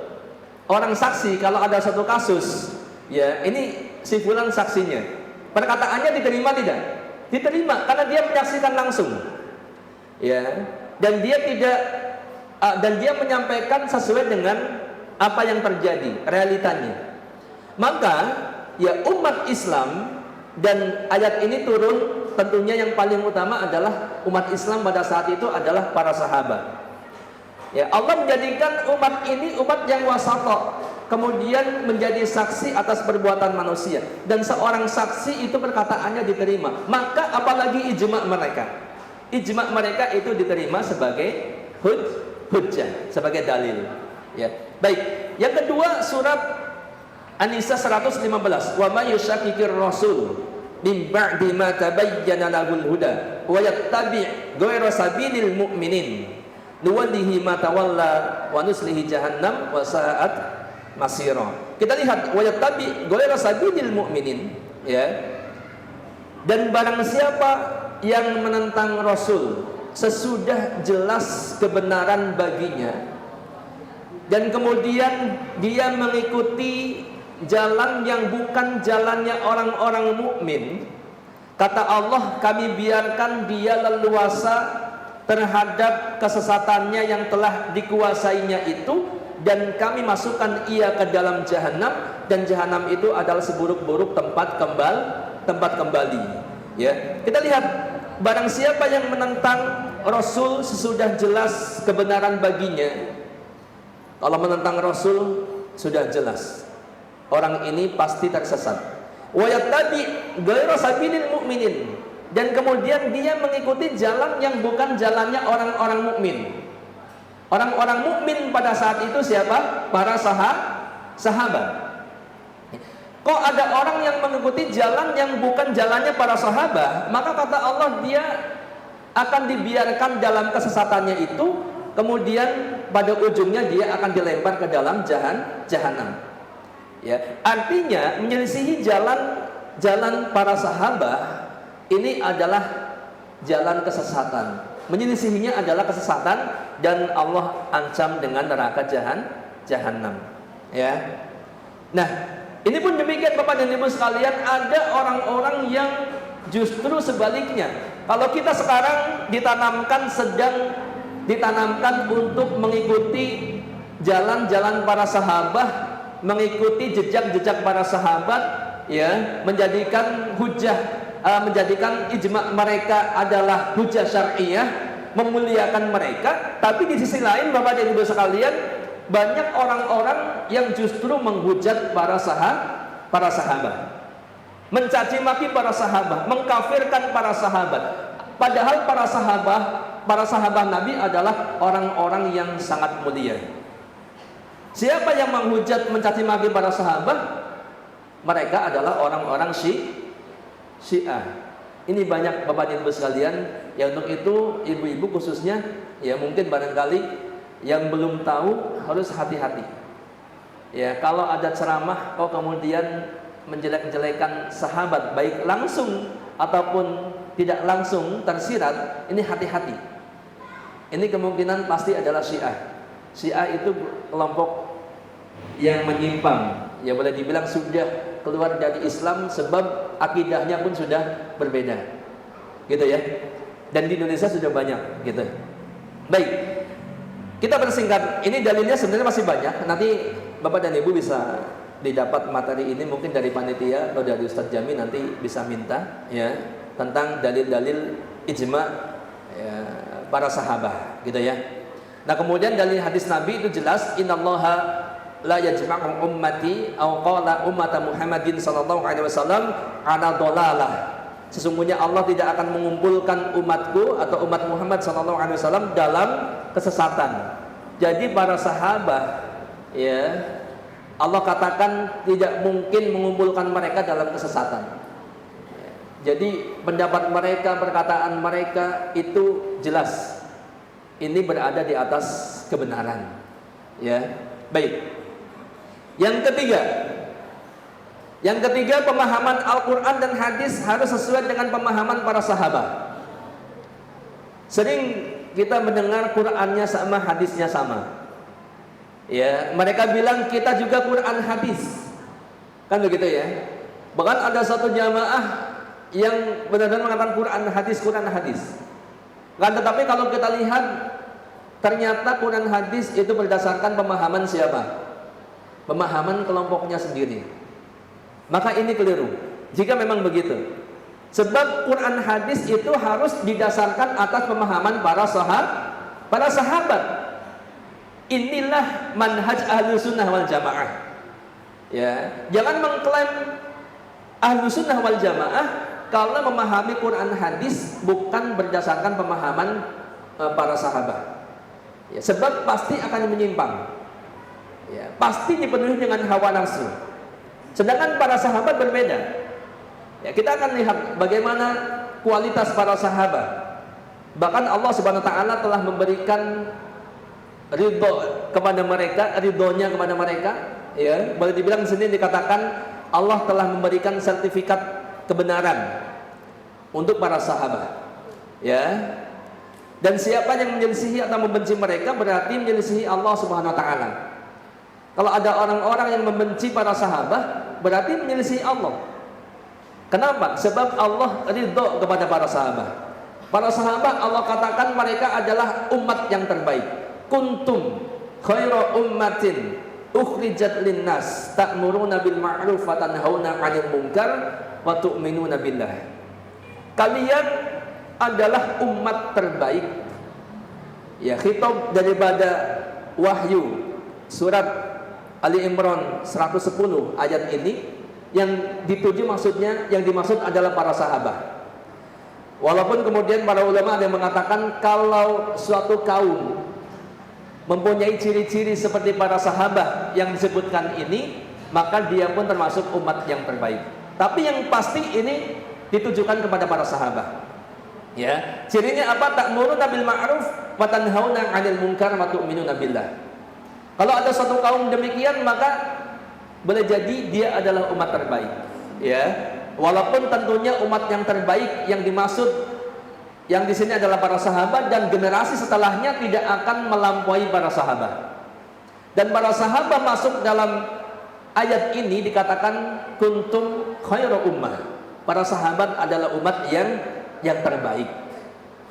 Orang saksi kalau ada satu kasus, ya ini si fulan saksinya, perkataannya diterima tidak? Diterima karena dia menyaksikan langsung, ya, dan dia menyampaikan sesuai dengan apa yang terjadi realitanya. Maka ya umat Islam, dan ayat ini turun tentunya yang paling utama adalah umat Islam pada saat itu adalah para sahabat. Ya, Allah menjadikan umat ini umat yang wasata, kemudian menjadi saksi atas perbuatan manusia, dan seorang saksi itu perkataannya diterima. Maka apalagi ijma mereka. Ijma mereka itu diterima sebagai hujjah, sebagai dalil. Ya. Baik. Yang kedua surat An-Nisa 115. Wa may yushaqiqir rasul min ba'di ma tabayyana lahul huda wa yattabi' ghayra sabilil mu'minin nuwallihi ma tawalla wa nuslihi jahannam wa sa'at masira. Kita lihat wa yattabi' ghayra sabilil mu'minin, ya. Dan barang siapa yang menentang Rasul sesudah jelas kebenaran baginya, dan kemudian dia mengikuti jalan yang bukan jalannya orang-orang mukmin, kata Allah, kami biarkan dia leluasa terhadap kesesatannya yang telah dikuasainya itu, dan kami masukkan ia ke dalam jahanam, dan jahanam itu adalah seburuk-buruk tempat kembali. Ya, kita lihat, barang siapa yang menentang Rasul sesudah jelas kebenaran baginya. Kalau menentang Rasul sudah jelas, orang ini pasti tersesat. Wa yattabi ghayra sabilil mu'minin, dan kemudian dia mengikuti jalan yang bukan jalannya orang-orang mukmin. Orang-orang mukmin pada saat itu siapa? Para sahabat. Kok ada orang yang mengikuti jalan yang bukan jalannya para sahabat, maka kata Allah dia akan dibiarkan dalam kesesatannya itu, kemudian pada ujungnya dia akan dilempar ke dalam jahanam. Ya, artinya menyelisihi jalan para sahabat ini adalah jalan kesesatan. Menyelisihinya adalah kesesatan dan Allah ancam dengan neraka jahanam. Ya. Nah, ini pun demikian Bapak dan Ibu sekalian, ada orang-orang yang justru sebaliknya. Kalau kita sekarang sedang ditanamkan untuk mengikuti jalan-jalan para sahabat, mengikuti jejak-jejak para sahabat, ya, menjadikan ijma mereka adalah hujah syar'iyah, memuliakan mereka. Tapi di sisi lain Bapak dan Ibu sekalian, banyak orang-orang yang justru menghujat para sahabat, mencaci maki para sahabat, mengkafirkan para sahabat. Padahal para sahabat Nabi adalah orang-orang yang sangat mulia. Siapa yang menghujat, mencaci maki para sahabat? Mereka adalah orang-orang Syiah. Ini banyak Bapak dan Ibu sekalian. Ya, untuk itu ibu-ibu khususnya, ya mungkin barangkali yang belum tahu harus hati-hati. Ya, kalau ada ceramah kok kemudian menjelek-jelekan sahabat, baik langsung ataupun tidak langsung tersirat, ini hati-hati. Ini kemungkinan pasti adalah Syiah. Syiah itu kelompok yang menyimpang. Ya, boleh dibilang sudah keluar dari Islam sebab akidahnya pun sudah berbeda. Gitu ya. Dan di Indonesia sudah banyak gitu. Baik. Kita bersingkat, ini dalilnya sebenarnya masih banyak. Nanti Bapak dan Ibu bisa didapat materi ini mungkin dari panitia atau dari Ustadz Jami, nanti bisa minta ya tentang dalil-dalil ijma ya, para sahabat gitu ya. Nah, kemudian dalil hadis Nabi itu jelas, innallaha la yajma'u ummati aw qala ummata Muhammadin sallallahu alaihi wasallam ala dhalalah. Sesungguhnya Allah tidak akan mengumpulkan umatku atau umat Muhammad sallallahu alaihi wasallam dalam kesesatan. Jadi para sahabat ya, Allah katakan tidak mungkin mengumpulkan mereka dalam kesesatan. Jadi pendapat mereka, perkataan mereka itu jelas ini berada di atas kebenaran. Ya, baik. Yang ketiga, pemahaman Al-Quran dan hadis harus sesuai dengan pemahaman para sahabat. Sering kita mendengar Qurannya sama, hadisnya sama. Ya, mereka bilang kita juga Quran hadis, kan begitu ya. Bahkan ada satu jamaah yang benar-benar mengatakan Quran hadis. Kan, tetapi kalau kita lihat ternyata Quran hadis itu berdasarkan pemahaman siapa? Pemahaman kelompoknya sendiri. Maka ini keliru jika memang begitu. Sebab Quran hadis itu harus didasarkan atas pemahaman para sahabat. Inilah manhaj Ahlus Sunnah wal Jamaah. Ya, jangan mengklaim Ahlus Sunnah wal Jamaah kalau memahami Quran hadis bukan berdasarkan pemahaman para sahabat. Ya, sebab pasti akan menyimpang. Ya, pasti dipenuhi dengan hawa nafsu. Sedangkan para sahabat berbeda. Ya, kita akan lihat bagaimana kualitas para sahabat. Bahkan Allah Subhanahu wa taala telah memberikan ridhonya kepada mereka. Ya, boleh dibilang di sini dikatakan Allah telah memberikan sertifikat kebenaran untuk para sahabat. Ya. Dan siapa yang menyelisihi atau membenci mereka berarti menyelisihi Allah Subhanahu wa taala. Kalau ada orang-orang yang membenci para sahabat, berarti menyelisih Allah. Kenapa? Sebab Allah ridho kepada para sahabat. Para sahabat Allah katakan mereka adalah umat yang terbaik. Kuntum khaira ummatin ukhrijat linnas ta'muruna bil ma'ruf wa tanhauna 'anil munkar wa tu'minuna billah. Kalian adalah umat terbaik. Ya, khitab daripada wahyu surat Ali Imran 110 ayat ini yang dituju maksudnya, yang dimaksud adalah para sahabat. Walaupun kemudian para ulama ada yang mengatakan kalau suatu kaum mempunyai ciri-ciri seperti para sahabat yang disebutkan ini, maka dia pun termasuk umat yang terbaik. Tapi yang pasti ini ditujukan kepada para sahabat. Ya, cirinya apa? Ta'muruna bil ma'ruf wa tanhauna 'anil munkar wa tu'minuna billah. Kalau ada satu kaum demikian, maka boleh jadi dia adalah umat terbaik. Ya, walaupun tentunya umat yang terbaik yang dimaksud yang di sini adalah para sahabat, dan generasi setelahnya tidak akan melampaui para sahabat. Dan para sahabat masuk dalam ayat ini dikatakan kuntum khairu ummah. Para sahabat adalah umat yang terbaik.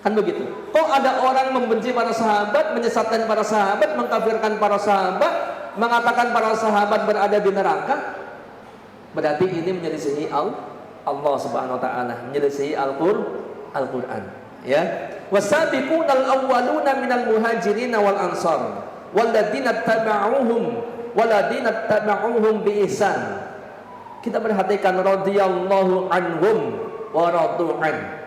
Kan begitu. Kok ada orang membenci para sahabat, menyesatkan para sahabat, mengkafirkan para sahabat, mengatakan para sahabat berada di neraka? Berarti ini menyelisihi Allah Subhanahu wa taala, menyelisihi Al-Qur'an. Ya, wasabiqunal awwaluna minal muhajirin wal ansar walladzina tabauhum bi ihsan. Kita perhatikan radhiyallahu anhum wa radu'an.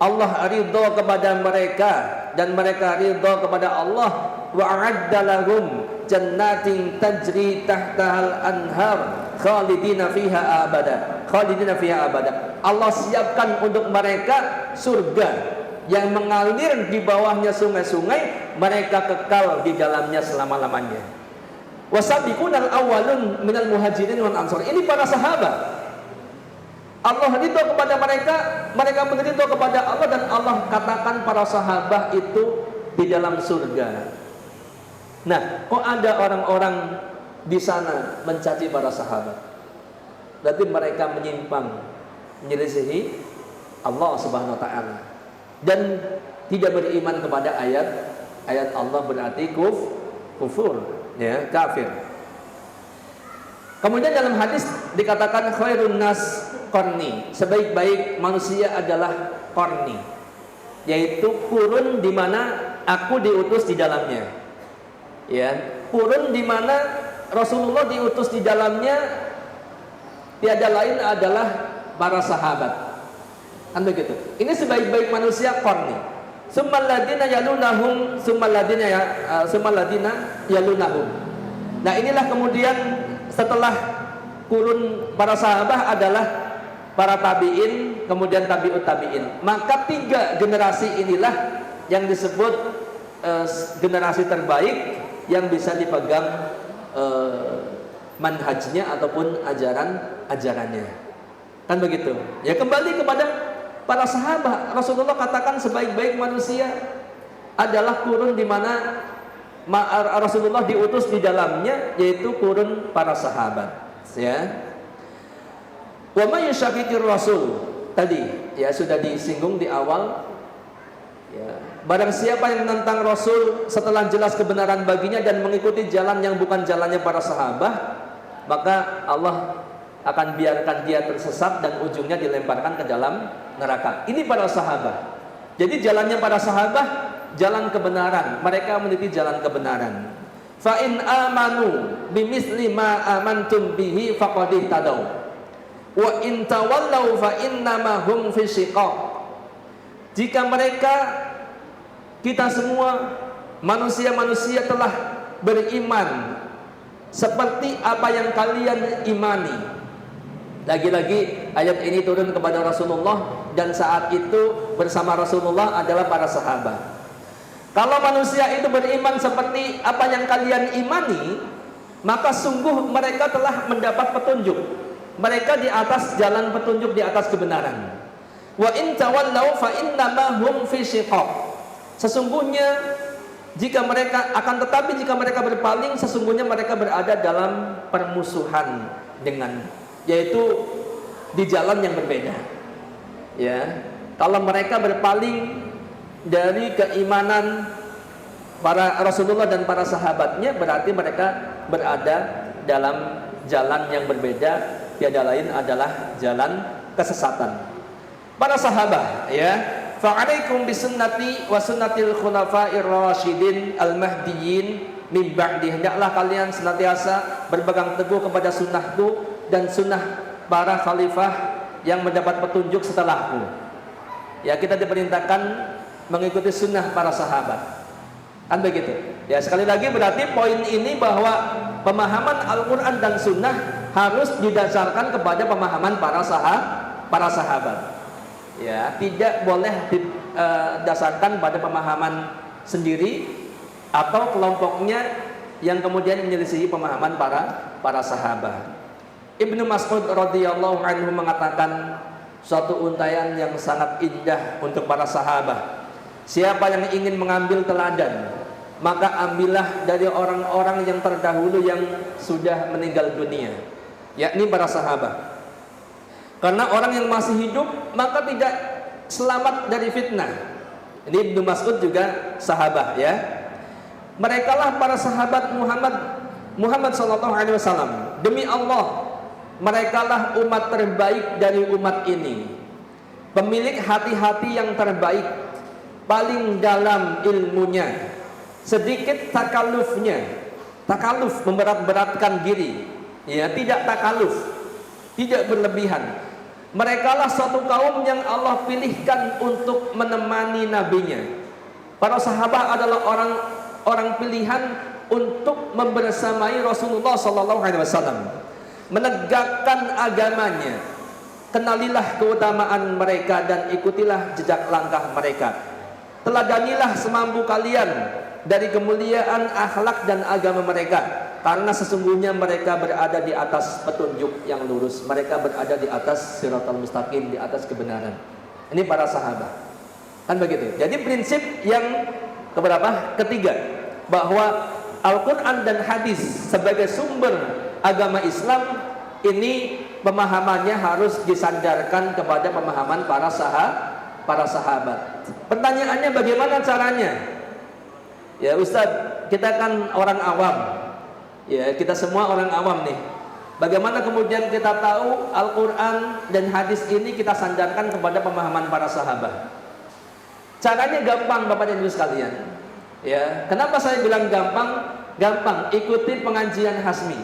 Allah ridha kepada mereka dan mereka ridha kepada Allah. Wa a'adda lahum jannatin tajri tahtahal anhar khalidina fiha abada. Allah siapkan untuk mereka surga yang mengalir di bawahnya sungai-sungai, mereka kekal di dalamnya selama-lamanya. Wasabiqunal awwalun minal muhajirin wal ansar. Ini para sahabat. Allah ridho kepada mereka, mereka pun ridho kepada Allah, dan Allah katakan para sahabat itu di dalam surga. Nah, kok ada orang-orang di sana mencaci para sahabat? Berarti mereka menyimpang, menyelisihi Allah Subhanahu wa taala, dan tidak beriman kepada ayat Allah, berarti kufur, ya, kafir. Kemudian dalam hadis dikatakan khairun nas qarni, sebaik-baik manusia adalah qarni, yaitu kurun di mana aku diutus di dalamnya. Ya, kurun di mana Rasulullah diutus di dalamnya, tiada lain adalah para sahabat. Kan begitu. Ini sebaik-baik manusia qarni. Summal ladina yalunahum, yalunahum. Nah, inilah kemudian setelah kurun para sahabat adalah para tabi'in, kemudian tabi'ut tabi'in. Maka 3 generasi inilah yang disebut generasi terbaik yang bisa dipegang manhajnya ataupun ajarannya. Kan begitu. Ya, kembali kepada para sahabat. Rasulullah katakan sebaik-baik manusia adalah kurun di mana Rasulullah diutus di dalamnya, yaitu kurun para sahabat. Ya. Wa may yushaqiqir rasul, tadi ya sudah disinggung di awal. Ya. Barang siapa yang menentang Rasul setelah jelas kebenaran baginya dan mengikuti jalan yang bukan jalannya para sahabat, maka Allah akan biarkan dia tersesat dan ujungnya dilemparkan ke dalam neraka. Ini para sahabat. Jadi jalannya para sahabat jalan kebenaran, mereka meniti jalan kebenaran. Fa in amanu bimisli ma amantum bihi faqad ihtadaw. Wa in tawallaw fa innama hum fi shiqaq. Jika mereka, kita semua manusia-manusia telah beriman seperti apa yang kalian imani. Lagi-lagi ayat ini turun kepada Rasulullah, dan saat itu bersama Rasulullah adalah para sahabat. Kalau manusia itu beriman seperti apa yang kalian imani, maka sungguh mereka telah mendapat petunjuk. Mereka di atas jalan petunjuk, di atas kebenaran. Wa in tawallaw fa innama hum fi shiqaq. Sesungguhnya jika mereka berpaling, sesungguhnya mereka berada dalam permusuhan dengan, yaitu di jalan yang berbeda. Ya, kalau mereka berpaling dari keimanan para Rasulullah dan para sahabatnya, berarti mereka berada dalam jalan yang berbeda, tiada lain adalah jalan kesesatan. Para sahabat, ya, fa'alaikum bisunnati wa sunnatil khulafa'ir rasyidin al-mahdiyyin min ba'di. Hendaklah kalian senantiasa berpegang teguh kepada sunnahku dan sunnah para khalifah yang mendapat petunjuk setelahku. Ya, kita diperintahkan mengikuti sunnah para sahabat. Kan begitu. Ya, sekali lagi berarti poin ini bahwa pemahaman Al-Quran dan Sunnah harus didasarkan kepada pemahaman para sahabat. Ya, tidak boleh didasarkan pada pemahaman sendiri atau kelompoknya yang kemudian menyelisihi pemahaman para sahabat. Ibnu Mas'ud radhiyallahu anhu mengatakan suatu untayan yang sangat indah untuk para sahabat. Siapa yang ingin mengambil teladan, maka ambillah dari orang-orang yang terdahulu yang sudah meninggal dunia, yakni para sahabat. Karena orang yang masih hidup maka tidak selamat dari fitnah. Ini Ibnu Mas'ud juga sahabat, ya. Merekalah para sahabat Muhammad sallallahu alaihi wasallam. Demi Allah, merekalah umat terbaik dari umat ini, pemilik hati-hati yang terbaik, paling dalam ilmunya, sedikit takaluf memberat-beratkan diri, ya, tidak takaluf, tidak berlebihan. Merekalah suatu kaum yang Allah pilihkan untuk menemani nabinya. Para sahabat adalah orang pilihan untuk membersamai Rasulullah sallallahu alaihi wasallam, menegakkan agamanya. Kenalilah keutamaan mereka dan ikutilah jejak langkah mereka. Teladanilah semampu kalian dari kemuliaan akhlak dan agama mereka, karena sesungguhnya mereka berada di atas petunjuk yang lurus. Mereka berada di atas siratal mustaqim, di atas kebenaran. Ini para sahabat, kan begitu. Jadi prinsip yang keberapa? Ketiga, bahwa Al-Quran dan hadis sebagai sumber agama Islam ini pemahamannya harus disandarkan kepada pemahaman para sahabat. Pertanyaannya, bagaimana caranya? Ya Ustadz, kita kan orang awam, ya, kita semua orang awam nih. Bagaimana kemudian kita tahu Al-Quran dan hadis ini kita sandarkan kepada pemahaman para sahabat? Caranya gampang, Bapak dan Ibu sekalian. Ya, kenapa saya bilang gampang? Gampang, ikuti pengajian Hasmi.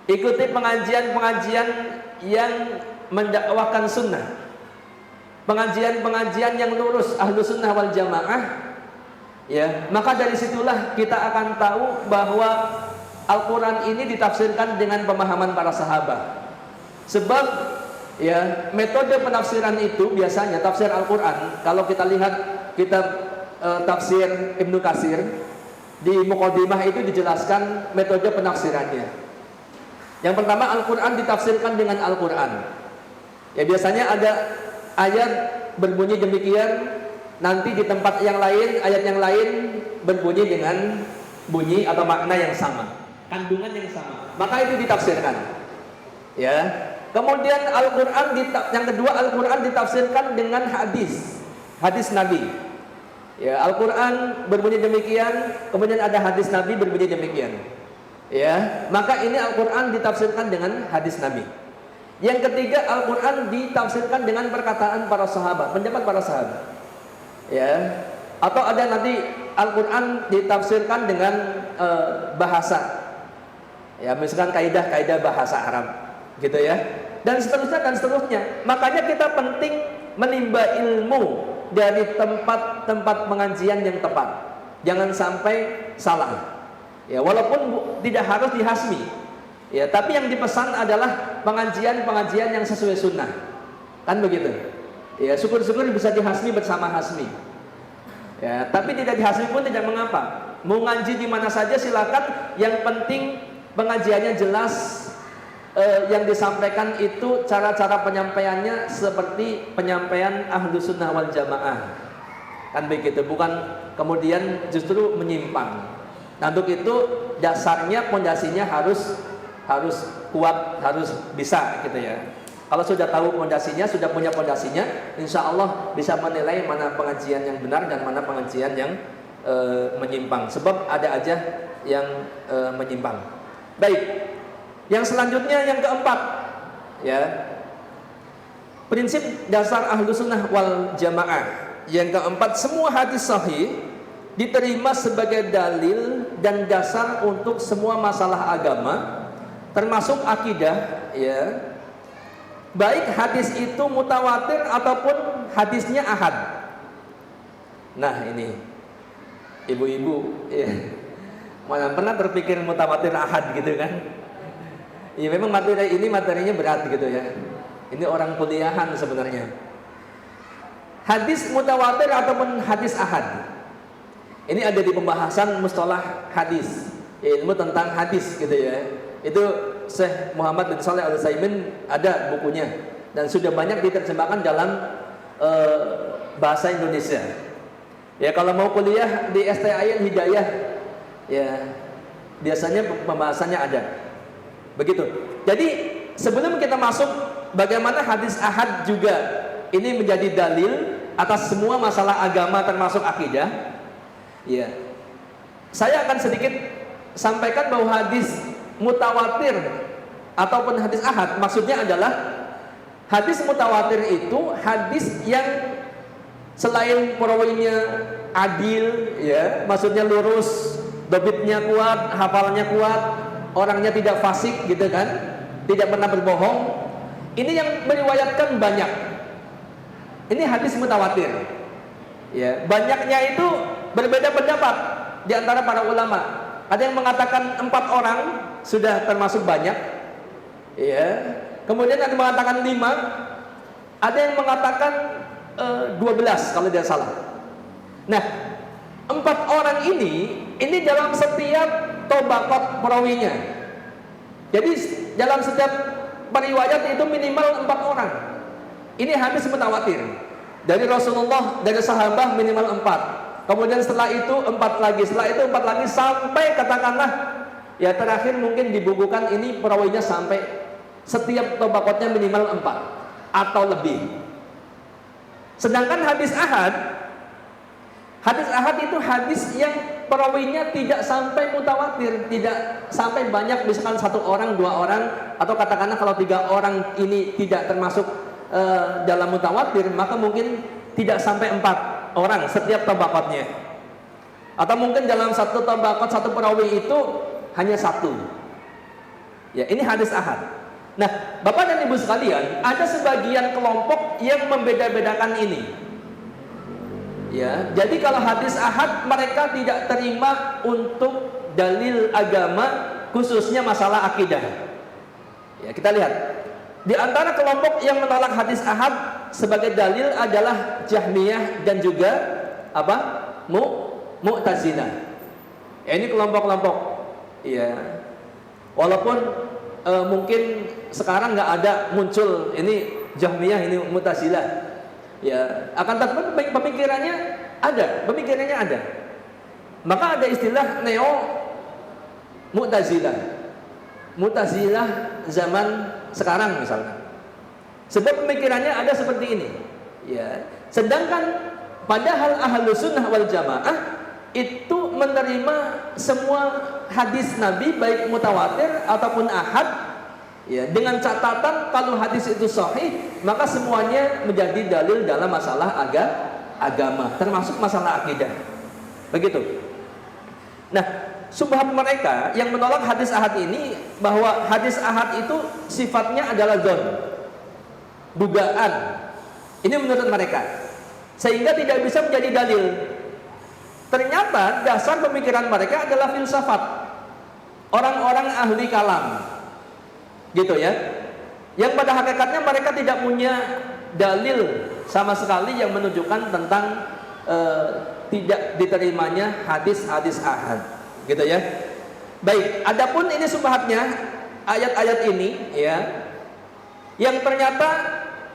Ikuti pengajian-pengajian yang mendakwahkan sunnah, pengajian-pengajian yang lurus ahlu sunnah wal jamaah. Ya, maka dari situlah kita akan tahu bahwa Al-Quran ini ditafsirkan dengan pemahaman para sahabat. Sebab ya, metode penafsiran itu biasanya tafsir Al-Quran, kalau kita lihat kitab tafsir Ibnu Katsir, di Muqaddimah itu dijelaskan metode penafsirannya. Yang pertama, Al-Quran ditafsirkan dengan Al-Quran. Ya, biasanya ada ayat berbunyi demikian, nanti di tempat yang lain, ayat yang lain berbunyi dengan bunyi atau makna yang sama, kandungan yang sama, maka itu ditafsirkan. Ya. Kemudian Al-Quran yang kedua, Al-Quran ditafsirkan dengan hadis Nabi. Ya, Al-Quran berbunyi demikian, kemudian ada hadis Nabi berbunyi demikian. Ya, maka ini Al-Quran ditafsirkan dengan hadis Nabi. Yang ketiga, Al-Quran ditafsirkan dengan perkataan para sahabat, pendapat para sahabat. Ya, atau ada nanti Al-Quran ditafsirkan dengan bahasa. Ya, misalkan kaidah bahasa Arab, gitu ya. Dan seterusnya. Makanya kita penting menimba ilmu dari tempat-tempat pengajian yang tepat. Jangan sampai salah. Ya, walaupun tidak harus dihasmi. Ya, tapi yang dipesan adalah pengajian-pengajian yang sesuai sunnah. Kan begitu. Ya, syukur-syukur bisa dihasmi bersama hasmi. Ya, tapi tidak dihasmi pun tidak mengapa. Mau ngaji di mana saja silakan. Yang penting pengajiannya jelas. Yang disampaikan itu cara-cara penyampaiannya seperti penyampaian ahlu sunnah wal jamaah. Kan begitu. Bukan kemudian justru menyimpang. Nah, untuk itu dasarnya, pondasinya harus kuat, harus bisa, gitu ya. Kalau sudah tahu pondasinya, sudah punya pondasinya, insya Allah bisa menilai mana pengajian yang benar dan mana pengajian yang menyimpang. Sebab ada aja yang menyimpang. Baik, yang selanjutnya yang keempat, ya, prinsip dasar ahlu sunnah wal jamaah. Yang keempat, semua hadis sahih diterima sebagai dalil dan dasar untuk semua masalah agama, termasuk akidah, ya. Baik hadis itu mutawatir ataupun hadisnya ahad. Nah, ini ibu-ibu, ya. Mana pernah terpikir mutawatir ahad gitu kan? Ya memang materinya berat gitu ya. Ini orang kuliahan sebenarnya. Hadis mutawatir ataupun hadis ahad. Ini ada di pembahasan mustalah hadis, ilmu tentang hadis gitu ya. Itu Syekh Muhammad bin Shalih Al-Utsaimin ada bukunya dan sudah banyak diterjemahkan dalam bahasa Indonesia. Ya kalau mau kuliah di STAIN Hidayah, ya biasanya pembahasannya ada. Begitu. Jadi sebelum kita masuk bagaimana hadis ahad juga ini menjadi dalil atas semua masalah agama termasuk akidah. Ya, saya akan sedikit sampaikan bahwa hadis mutawatir ataupun hadis ahad maksudnya adalah hadis mutawatir itu hadis yang selain perawinya adil, ya, maksudnya lurus, dhabitnya kuat, hafalannya kuat, orangnya tidak fasik gitu kan, tidak pernah berbohong. Ini yang meriwayatkan banyak. Ini hadis mutawatir. Ya, banyaknya itu berbeda pendapat di antara para ulama. Ada yang mengatakan 4 orang sudah termasuk banyak, ya. Kemudian ada yang mengatakan 5, ada yang mengatakan 12 kalau tidak salah. Nah, 4 orang ini dalam setiap tobaqat perawinya. Jadi dalam setiap periwayat itu minimal 4 orang. Ini hadis mutawatir. Dari Rasulullah, dari sahabat minimal 4. Kemudian setelah itu 4 lagi, setelah itu 4 lagi sampai katakanlah ya terakhir mungkin dibukukan ini perawinya sampai setiap tobaqatnya minimal 4 atau lebih. Sedangkan hadis ahad itu hadis yang perawinya tidak sampai mutawatir, tidak sampai banyak, misalkan 1 orang, 2 orang, atau katakanlah kalau 3 orang ini tidak termasuk dalam mutawatir, maka mungkin tidak sampai 4 orang setiap tabaqatnya. Atau mungkin dalam satu tabaqat satu perawi itu hanya 1. Ya, ini hadis ahad. Nah, Bapak dan Ibu sekalian, ada sebagian kelompok yang membeda-bedakan ini. Ya, jadi kalau hadis ahad mereka tidak terima untuk dalil agama, khususnya masalah akidah. Ya, kita lihat. Di antara kelompok yang menolak hadis ahad sebagai dalil adalah Jahmiyah dan juga apa? Mu'tazilah. Ya, ini kelompok-kelompok. Ya. Walaupun mungkin sekarang nggak ada muncul ini Jahmiyah, ini Mu'tazilah. Ya, akan tetapi pemikirannya ada. Maka ada istilah neo Mu'tazilah. Mu'tazilah zaman sekarang misalnya. Sebab pemikirannya ada seperti ini. Ya. Sedangkan padahal Ahlus Sunnah wal Jamaah itu menerima semua hadis Nabi baik mutawatir ataupun ahad, ya, dengan catatan kalau hadis itu sahih maka semuanya menjadi dalil dalam masalah agama, termasuk masalah akidah. Begitu. Nah, subhat mereka yang menolak hadis ahad ini bahwa hadis ahad itu sifatnya adalah dzon, dugaan. Ini menurut mereka, sehingga tidak bisa menjadi dalil. Ternyata dasar pemikiran mereka adalah filsafat orang-orang ahli kalam, gitu ya. Yang pada hakikatnya mereka tidak punya dalil sama sekali yang menunjukkan tentang tidak diterimanya hadis-hadis ahad, gitu ya. Baik, adapun ini subhatnya ayat-ayat ini, ya, yang ternyata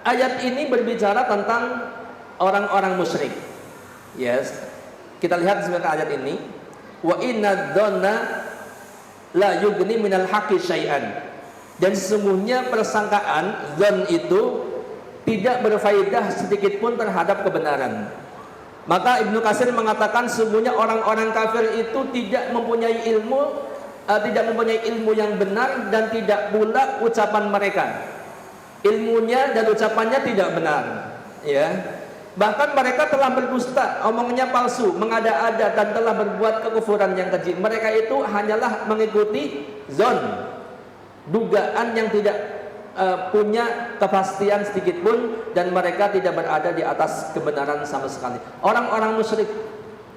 ayat ini berbicara tentang orang-orang musyrik. Yes, kita lihat sebenarnya ayat ini. Wa inna dzanna la yughni minal haqqi syai'an. Dan sesungguhnya persangkaan dzan itu tidak berfaedah sedikit pun terhadap kebenaran. Maka Ibnu Katsir mengatakan sesungguhnya orang-orang kafir itu tidak mempunyai ilmu yang benar dan tidak pula ucapan mereka. Ilmunya dan ucapannya tidak benar, ya. Bahkan mereka telah berdusta, omongnya palsu, mengada-ada dan telah berbuat kekufuran yang keji. Mereka itu hanyalah mengikuti zon, dugaan yang tidak punya kepastian sedikit pun, dan mereka tidak berada di atas kebenaran sama sekali. Orang-orang musyrik,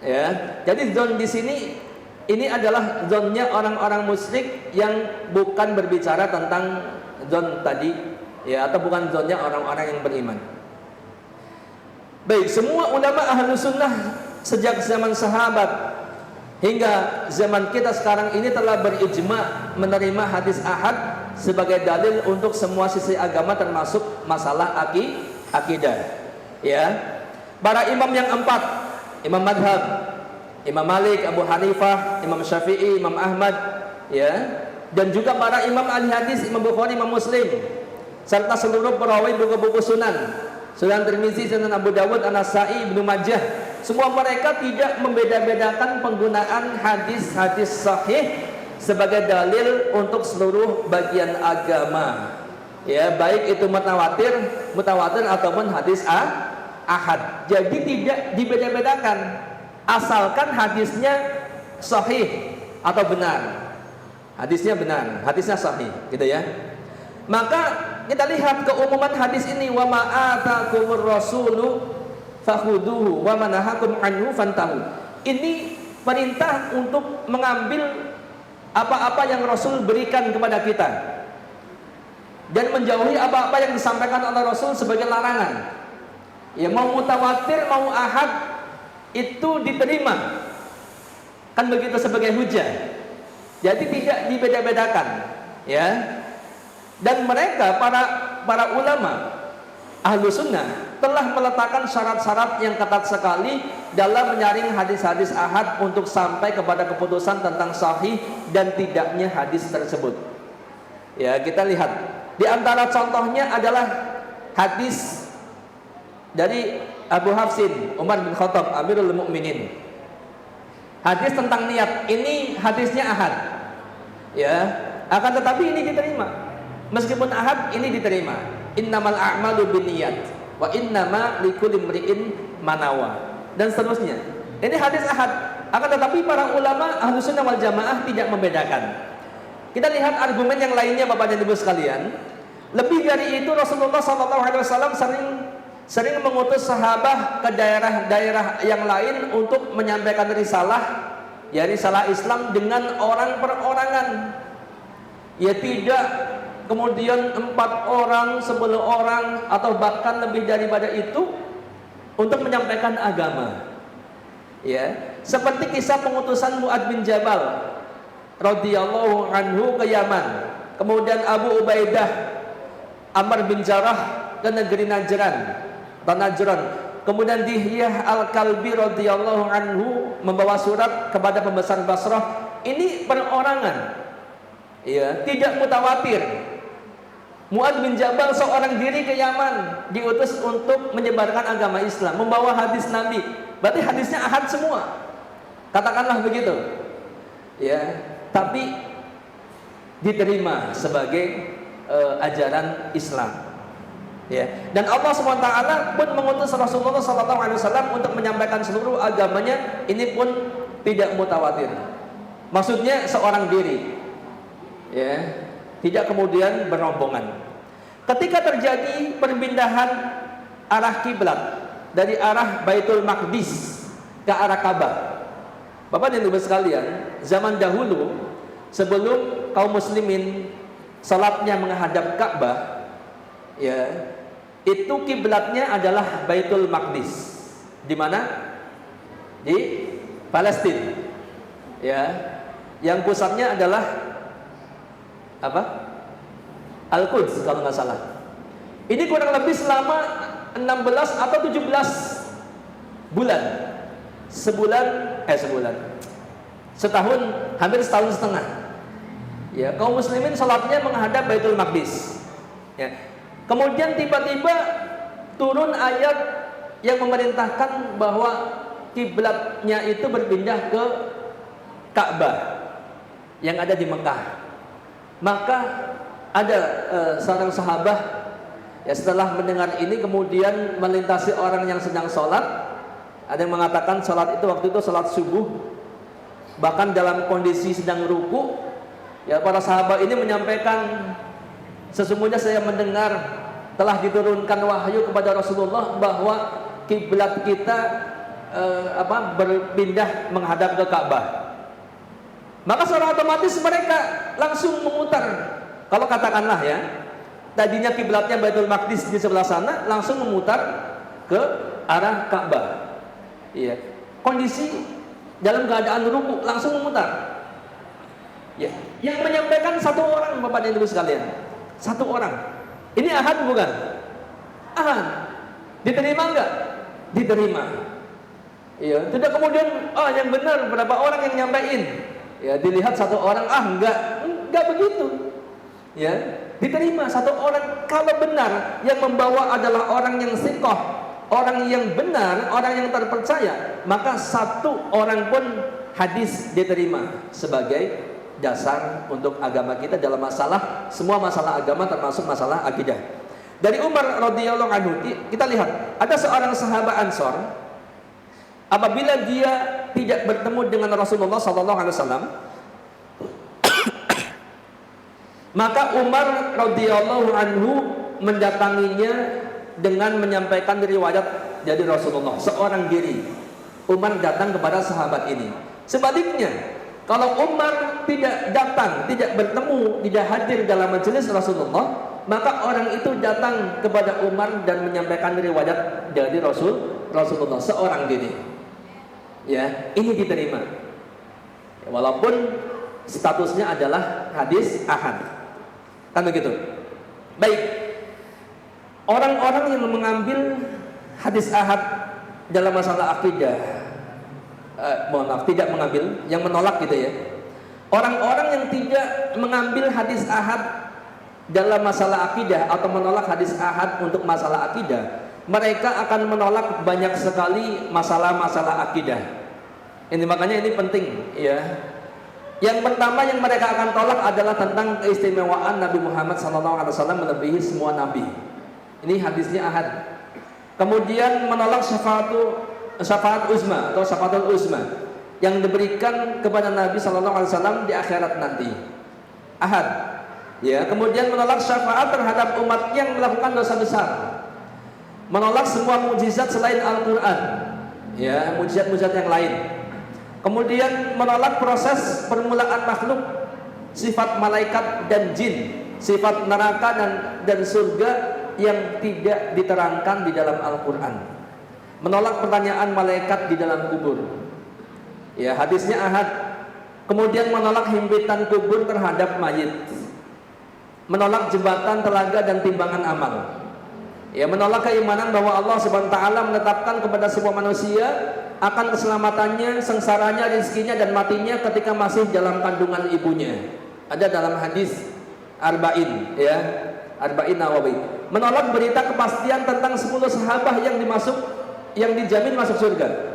Ya, jadi zon di sini ini adalah zonnya orang-orang musyrik yang bukan berbicara tentang zon tadi, ya, atau bukan zonnya orang-orang yang beriman. Baik, semua ulama ahlu sunnah sejak zaman sahabat hingga zaman kita sekarang ini telah berijma menerima hadis ahad sebagai dalil untuk semua sisi agama termasuk masalah akidah. Ya, para imam yang empat, imam madhab, Imam Malik, Abu Hanifah, Imam Syafi'i, Imam Ahmad, ya, dan juga para imam ahli hadis, Imam Bukhari, Imam Muslim, serta seluruh perawi buku-buku sunan, Sunan Tirmizi, Sunan Abu Dawud, An-Nasa'i, Ibnu Majah, semua mereka tidak membeda-bedakan penggunaan hadis-hadis sahih sebagai dalil untuk seluruh bagian agama. Ya, baik itu mutawatir ataupun hadis ahad. Jadi tidak dibeda-bedakan. Asalkan hadisnya sahih atau benar, hadisnya benar, hadisnya sahih, gitu ya. Maka kita lihat keumuman hadis ini, wa ma atakumur rasulu fakhuduhu wa ma nahakum anhu fantahu. Ini perintah untuk mengambil apa-apa yang Rasul berikan kepada kita dan menjauhi apa-apa yang disampaikan oleh Rasul sebagai larangan. Ya, mau mutawatir mau ahad itu diterima, kan begitu, sebagai hujah. Jadi tidak dibeda-bedakan, ya. Dan mereka para ulama ahlu sunnah telah meletakkan syarat-syarat yang ketat sekali dalam menyaring hadis-hadis ahad untuk sampai kepada keputusan tentang sahih dan tidaknya hadis tersebut. Ya, kita lihat di antara contohnya adalah hadis dari Abu Hafsin Umar bin Khattab Amirul Mukminin. Hadis tentang niat ini hadisnya ahad, ya, akan tetapi ini diterima. Meskipun ahad ini diterima. Innamal a'malu binniyat wa innama likulli imri'in manawa, dan seterusnya. Ini hadis ahad, akan tetapi para ulama Ahlus Sunnah wal Jamaah tidak membedakan. Kita lihat argumen yang lainnya Bapak dan Ibu sekalian. Lebih dari itu, Rasulullah SAW sering mengutus sahabat ke daerah-daerah yang lain untuk menyampaikan risalah, ya, risalah Islam dengan orang perorangan. Ya, tidak kemudian 4 orang, 10 orang, atau bahkan lebih daripada itu untuk menyampaikan agama. Ya, seperti kisah pengutusan Mu'adz bin Jabal radhiyallahu anhu ke Yaman, kemudian Abu Ubaidah Amr bin Jarrah ke negeri Najran, kemudian Dihyah Al-Kalbi radhiyallahu anhu membawa surat kepada pembesar Basrah. Ini perorangan, ya, tidak mutawatir. Mu'adz bin Jabal seorang diri ke Yaman, diutus untuk menyebarkan agama Islam, membawa hadis Nabi. Berarti hadisnya ahad semua, katakanlah begitu, ya, tapi diterima sebagai ajaran Islam. Ya. Dan Allah SWT pun mengutus Rasulullah SAW untuk menyampaikan seluruh agamanya. Ini pun tidak mutawatir. Maksudnya seorang diri, ya, tidak kemudian berombongan. Ketika terjadi perpindahan arah kiblat dari arah Baitul Maqdis ke arah Ka'bah, Bapak dan Ibu sekalian, zaman dahulu sebelum kaum muslimin salatnya menghadap Ka'bah, ya, itu kiblatnya adalah Baitul Maqdis. Di mana? Di Palestina. Ya. Yang pusatnya adalah apa? Al-Quds kalau nggak salah. Ini kurang lebih selama 16 atau 17 bulan. Setahun, hampir setahun setengah. Ya, kaum muslimin salatnya menghadap Baitul Maqdis. Ya. Kemudian tiba-tiba turun ayat yang memerintahkan bahwa kiblatnya itu berpindah ke Ka'bah yang ada di Mekah. Maka ada seorang sahabat, ya, setelah mendengar ini kemudian melintasi orang yang sedang sholat. Ada yang mengatakan sholat itu waktu itu sholat subuh, bahkan dalam kondisi sedang ruku. Ya, para sahabat ini menyampaikan, sesungguhnya saya mendengar telah diturunkan wahyu kepada Rasulullah bahwa kiblat kita berpindah menghadap ke Ka'bah. Maka secara otomatis mereka langsung memutar. Kalau katakanlah ya, tadinya kiblatnya Baitul Maqdis di sebelah sana, langsung memutar ke arah Ka'bah. Iya. Kondisi dalam keadaan ruku langsung memutar. Ya. Yang menyampaikan satu orang, Bapak dan Ibu sekalian. Satu orang. Ini ahad bukan? Ahad. Diterima enggak? Diterima. Iya. Tidak kemudian, yang benar berapa orang yang nyampein. Ya, dilihat satu orang, enggak begitu. Ya, diterima satu orang kalau benar yang membawa adalah orang yang siqah, orang yang benar, orang yang terpercaya, maka satu orang pun hadis diterima sebagai dasar untuk agama kita dalam masalah, semua masalah agama termasuk masalah akidah. Dari Umar radhiyallahu anhu kita lihat ada seorang sahabat Ansor, apabila dia tidak bertemu dengan Rasulullah sallallahu alaihi wasallam, maka Umar radhiyallahu anhu mendatanginya dengan menyampaikan riwayat dari Rasulullah seorang diri. Umar datang kepada sahabat ini. Sebaliknya, kalau Umar tidak datang, tidak bertemu, tidak hadir dalam majelis Rasulullah, maka orang itu datang kepada Umar dan menyampaikan riwayat dari Rasulullah seorang diri. Ya, ini diterima. Walaupun statusnya adalah hadis ahad. Kan begitu. Baik. Orang-orang yang mengambil hadis ahad dalam masalah akidah, tidak mengambil, yang menolak gitu ya. Orang-orang yang tidak mengambil hadis ahad dalam masalah akidah atau menolak hadis ahad untuk masalah akidah, mereka akan menolak banyak sekali masalah-masalah akidah. Ini makanya ini penting ya. Yang pertama yang mereka akan tolak adalah tentang keistimewaan Nabi Muhammad SAW melebihi semua nabi. Ini hadisnya ahad. Kemudian menolak syafaat uzma atau syafaatul uzma yang diberikan kepada Nabi SAW di akhirat nanti. Ahad. Ya, kemudian menolak syafaat terhadap umat yang melakukan dosa besar. Menolak semua mukjizat selain Al-Qur'an. Ya, mukjizat-mukjizat yang lain. Kemudian menolak proses permulaan makhluk, sifat malaikat dan jin, sifat neraka dan surga yang tidak diterangkan di dalam Al-Quran. Menolak pertanyaan malaikat di dalam kubur. Ya, hadisnya ahad. Kemudian menolak himpitan kubur terhadap mayit. Menolak jembatan, telaga dan timbangan amal. Ya, menolak keimanan bahwa Allah Subhanahu wa taala menetapkan kepada semua manusia akan keselamatannya, sengsaranya, rizkinya dan matinya ketika masih dalam kandungan ibunya. Ada dalam hadis Arba'in, ya, Arba'in Nawawi. Menolak berita kepastian tentang 10 sahabat yang dijamin masuk surga.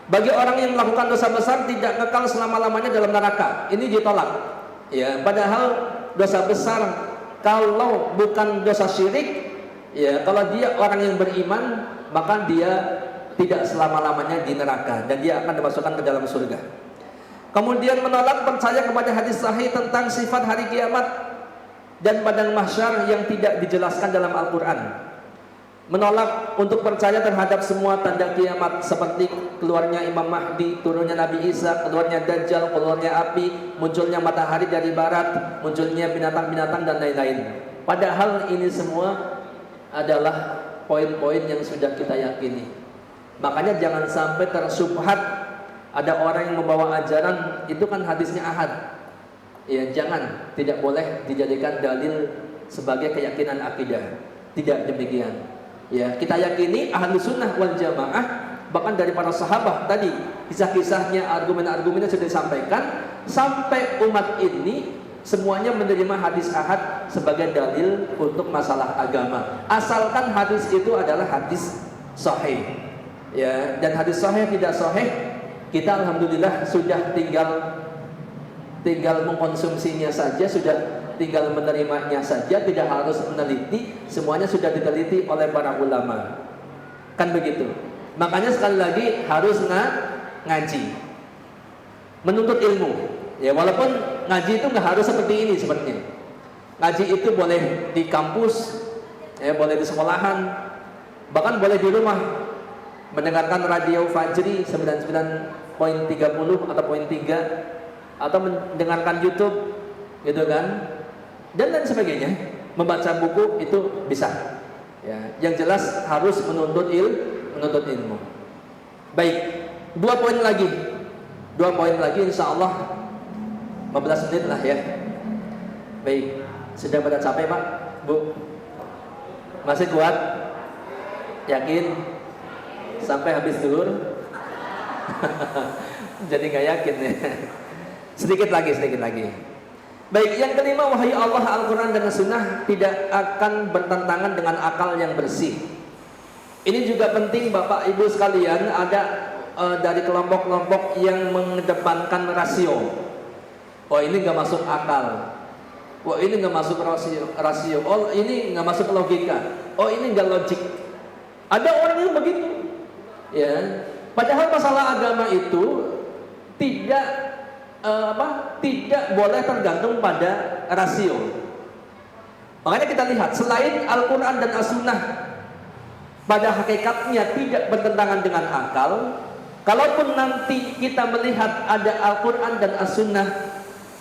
Bagi orang yang melakukan dosa besar tidak kekal selama-lamanya dalam neraka. Ini ditolak. Ya, padahal dosa besar kalau bukan dosa syirik, ya, kalau dia orang yang beriman, maka dia tidak selama-lamanya di neraka dan dia akan dimasukkan ke dalam surga. Kemudian menolak percaya kepada hadis sahih tentang sifat hari kiamat dan padang mahsyar yang tidak dijelaskan dalam Al-Quran. Menolak untuk percaya terhadap semua tanda kiamat seperti keluarnya Imam Mahdi, turunnya Nabi Isa, keluarnya Dajjal, keluarnya api, munculnya matahari dari barat, munculnya binatang-binatang dan lain-lain. Padahal ini semua adalah poin-poin yang sudah kita yakini. Makanya jangan sampai tersubhat ada orang yang membawa ajaran itu kan hadisnya ahad. Ya, jangan, tidak boleh dijadikan dalil sebagai keyakinan akidah. Tidak demikian. Ya, kita yakini Ahlus Sunnah wal Jamaah, bahkan dari para sahabat tadi kisah-kisahnya, argumen-argumennya sudah disampaikan, sampai umat ini semuanya menerima hadis ahad sebagai dalil untuk masalah agama. Asalkan hadis itu adalah hadis sahih. Ya, dan hadis sahih tidak sahih, kita alhamdulillah sudah tinggal mengkonsumsinya saja, sudah tinggal menerimanya saja, tidak harus meneliti, semuanya sudah diteliti oleh para ulama. Kan begitu. Makanya sekali lagi harus ngaji. Menuntut ilmu. Ya, walaupun ngaji itu nggak harus seperti ini sebenarnya. Ngaji itu boleh di kampus, ya, boleh di sekolahan, bahkan boleh di rumah. mendengarkan radio Fajri 99.30 atau poin 3, atau mendengarkan YouTube gitu kan, dan lain sebagainya. Membaca buku itu bisa ya. Yang jelas harus menuntut ilmu. Baik, 2 poin lagi insya Allah 15 menit lah ya. Baik, sudah pada capek Pak, Bu? Masih kuat? Yakin? Sampai habis zuhur? Jadi gak yakin ya. Sedikit lagi. Baik, yang kelima, wahyu Allah, Al-Quran dan Sunnah tidak akan bertentangan dengan akal yang bersih. Ini juga penting Bapak Ibu sekalian. Ada dari kelompok-kelompok yang mengedepankan rasio. Oh ini gak masuk akal. Oh ini gak masuk rasio. Oh ini gak masuk logika. Oh ini gak logik. Ada orang yang begitu ya. Padahal masalah agama itu tidak boleh tergantung pada rasio. Makanya kita lihat, selain Al-Quran dan As-Sunnah pada hakikatnya tidak bertentangan dengan akal, kalaupun nanti kita melihat ada Al-Quran dan As-Sunnah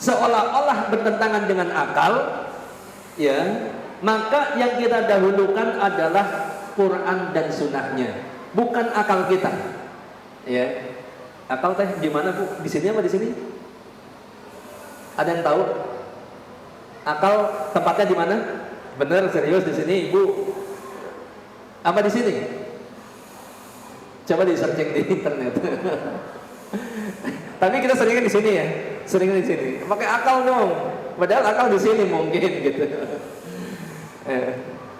seolah-olah bertentangan dengan akal, ya, maka yang kita dahulukan adalah Quran dan Sunnahnya, bukan akal kita. Ya, akal teh di mana Bu? Di sini apa di sini? Ada yang tahu? Akal tempatnya di mana? Bener, serius di sini, Ibu. Apa di sini? Coba di searching di internet. Tapi kita seringnya di sini ya, seringnya di sini. Pakai akal dong. Padahal akal di sini mungkin gitu.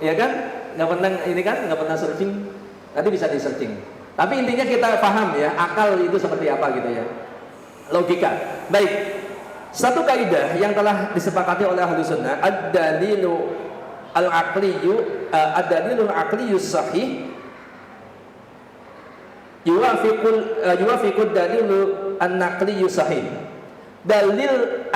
Ya kan? Nggak pernah ini kan? Nggak pernah searching. Nanti bisa di searching. Tapi intinya kita paham ya, akal itu seperti apa gitu ya. Logika. Baik. Satu kaidah yang telah disepakati oleh Ahlus Sunnah, ad-dalilu al-aqliyyu sahih yuwafiqud dalilu an-naqliyyu sahih. Dalil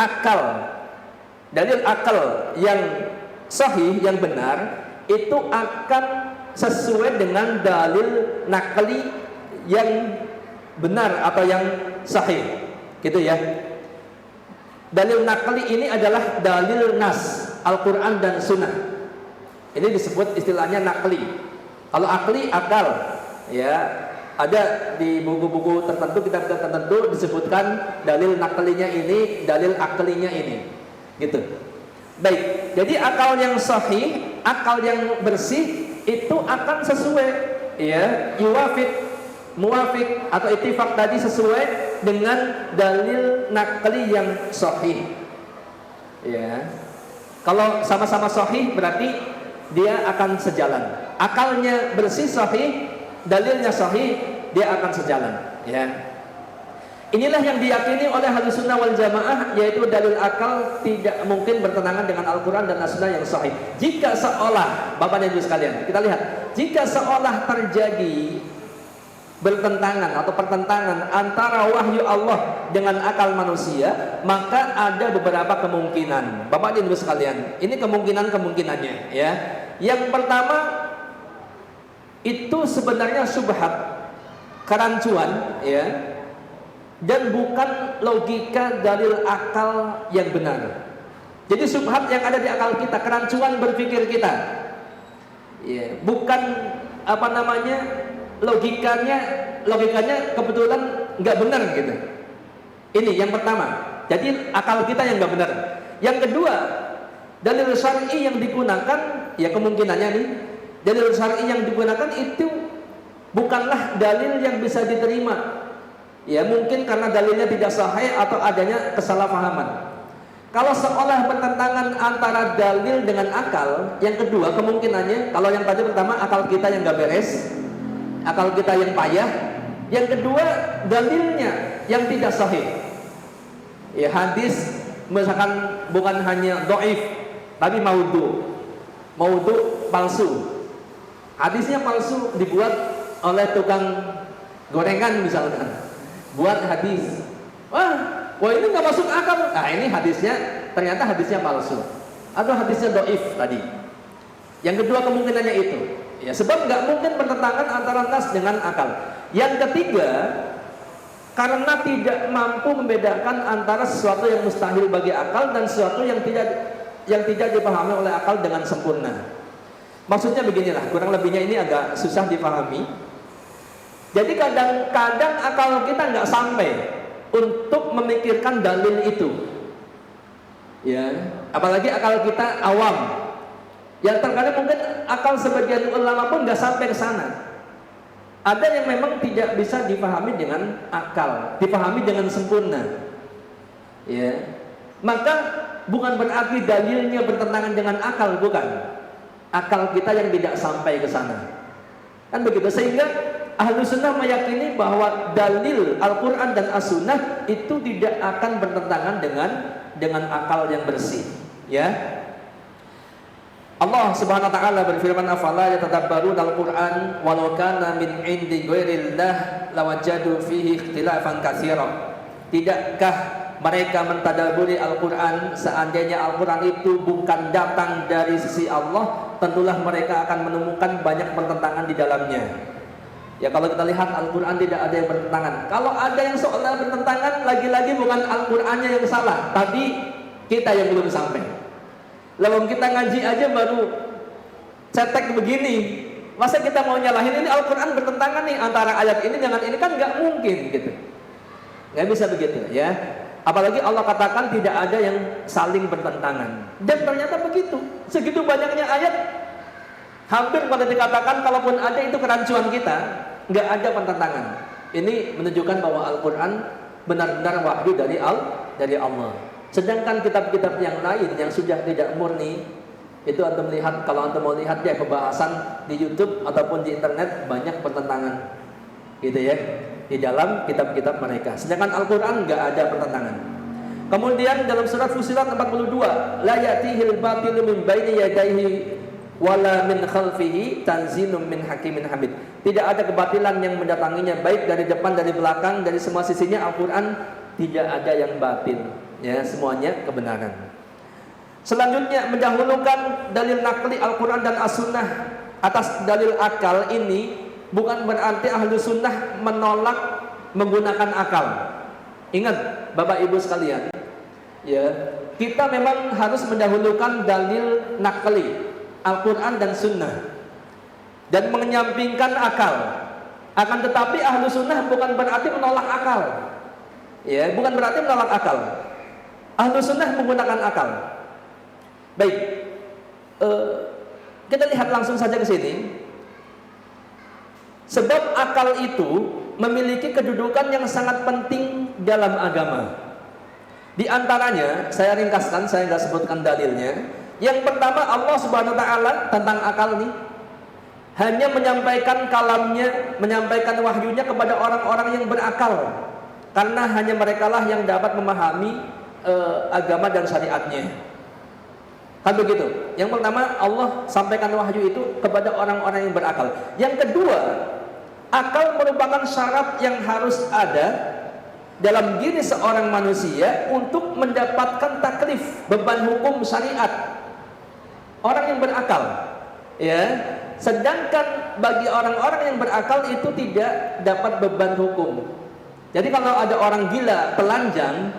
akal yang sahih, yang benar, itu akan sesuai dengan dalil naqli yang benar atau yang sahih, gitu ya. Dalil naqli ini adalah dalil nas, Al-Quran dan Sunnah. Ini disebut istilahnya naqli. Kalau akli, akal, ya, ada di buku-buku tertentu, kitab-kitab tertentu disebutkan dalil naqlinya ini, dalil aklinya ini, gitu. Baik, jadi akal yang sahih, akal yang bersih itu akan sesuai, ya, muwafiq atau ittifaq tadi sesuai dengan dalil naqli yang sahih. Ya. Kalau sama-sama sahih berarti dia akan sejalan. Akalnya bersih sahih, dalilnya sahih, dia akan sejalan, ya. Inilah yang diyakini oleh Ahlus Sunnah wal Jamaah, yaitu dalil akal tidak mungkin bertentangan dengan Al-Quran dan As-Sunnah yang sahih. Jika seolah, Bapak dan Ibu sekalian, kita lihat, jika seolah terjadi bertentangan atau pertentangan antara wahyu Allah dengan akal manusia, maka ada beberapa kemungkinan. Bapak dan Ibu sekalian, ini kemungkinannya, ya. Yang pertama itu sebenarnya syubhat, kerancuan, ya. Dan bukan logika dalil akal yang benar. Jadi subhat yang ada di akal kita, kerancuan berpikir kita, ya, bukan logikanya kebetulan nggak benar gitu. Ini yang pertama. Jadi akal kita yang nggak benar. Yang kedua, dalil syar'i yang digunakan, ya kemungkinannya nih, dalil syar'i yang digunakan itu bukanlah dalil yang bisa diterima. Ya mungkin karena dalilnya tidak sahih atau adanya kesalahpahaman. Kalau seolah bertentangan antara dalil dengan akal, yang kedua kemungkinannya, kalau yang tadi pertama akal kita yang gak beres, akal kita yang payah, yang kedua dalilnya yang tidak sahih. Ya hadis misalkan bukan hanya dhaif, tapi maudhu palsu. Hadisnya palsu dibuat oleh tukang gorengan misalkan. Buat hadis, wah ini nggak masuk akal. Nah ini hadisnya ternyata hadisnya palsu atau hadisnya dhaif tadi. Yang kedua kemungkinannya itu. Ya, sebab nggak mungkin bertentangan antara nas dengan akal. Yang ketiga, karena tidak mampu membedakan antara sesuatu yang mustahil bagi akal dan sesuatu yang tidak dipahami oleh akal dengan sempurna. Maksudnya beginilah, kurang lebihnya ini agak susah dipahami. Jadi kadang-kadang akal kita nggak sampai untuk memikirkan dalil itu. Ya, apalagi akal kita awam. Yang terkadang mungkin akal sebagian ulama pun nggak sampai ke sana. Ada yang memang tidak bisa dipahami dengan akal, dipahami dengan sempurna. Ya, maka bukan berarti dalilnya bertentangan dengan akal, bukan. Akal kita yang tidak sampai ke sana. Kan begitu, sehingga Ahlu Sunnah meyakini bahwa dalil Al-Quran dan As-Sunnah itu tidak akan bertentangan dengan akal yang bersih. Ya. Allah Subhanahu wa taala berfirman, afala yatadabbaruna al-Qur'an walau kana min 'indi ghairillah lawajadu fihi ikhtilafan katsira. Tidakkah mereka mentadaburi Al-Qur'an, seandainya Al-Qur'an itu bukan datang dari sisi Allah, tentulah mereka akan menemukan banyak pertentangan di dalamnya. Ya, kalau kita lihat Al-Qur'an tidak ada yang bertentangan. Kalau ada yang seolah bertentangan, lagi-lagi bukan Al-Qur'annya yang salah, tapi kita yang belum sampai. Lalu kita ngaji aja baru cetek begini, masa kita mau nyalahin ini Al-Quran bertentangan nih antara ayat ini dengan ini, kan nggak mungkin gitu, nggak bisa begitu ya. Apalagi Allah katakan tidak ada yang saling bertentangan, dan ternyata begitu. Segitu banyaknya ayat, hampir pada dikatakan kalaupun ada itu kerancuan kita, nggak ada pertentangan. Ini menunjukkan bahwa Al-Quran benar-benar wahyu dari Allah. Sedangkan kitab-kitab yang lain yang sudah tidak murni, itu antum lihat, kalau antum mau lihat ya pembahasan di YouTube ataupun di internet, banyak pertentangan gitu ya di dalam kitab-kitab mereka. Sedangkan Al-Quran nggak ada pertentangan. Kemudian dalam surat Fussilat 42, la ya'tihil batilu min baini yadayhi wala min khalfihi tanzilun min hakimin hamid. Tidak ada kebatilan yang mendatanginya, baik dari depan, dari belakang, dari semua sisinya. Al-Quran tidak ada yang batil. Ya, semuanya kebenaran. Selanjutnya, mendahulukan dalil nakli Al-Quran dan As-Sunnah atas dalil akal ini bukan berarti Ahlu Sunnah menolak menggunakan akal. Ingat Bapak Ibu sekalian, ya, kita memang harus mendahulukan dalil nakli Al-Quran dan Sunnah dan menyampingkan akal. Akan tetapi Ahlu Sunnah bukan berarti menolak akal. Ya, bukan berarti menolak akal. Ahlu Sunnah menggunakan akal. Baik, kita lihat langsung saja ke sini. Sebab akal itu memiliki kedudukan yang sangat penting dalam agama. Di antaranya, saya ringkaskan, saya nggak sebutkan dalilnya. Yang pertama, Allah Subhanahu wa taala tentang akal ini hanya menyampaikan kalamnya, menyampaikan wahyunya kepada orang-orang yang berakal, karena hanya merekalah yang dapat memahami agama dan syariatnya. Kan begitu. Yang pertama, Allah sampaikan wahyu itu kepada orang-orang yang berakal. Yang kedua, akal merupakan syarat yang harus ada dalam diri seorang manusia untuk mendapatkan taklif, beban hukum syariat. Orang yang berakal, ya. Sedangkan bagi orang-orang yang berakal itu tidak dapat beban hukum. Jadi kalau ada orang gila, telanjang,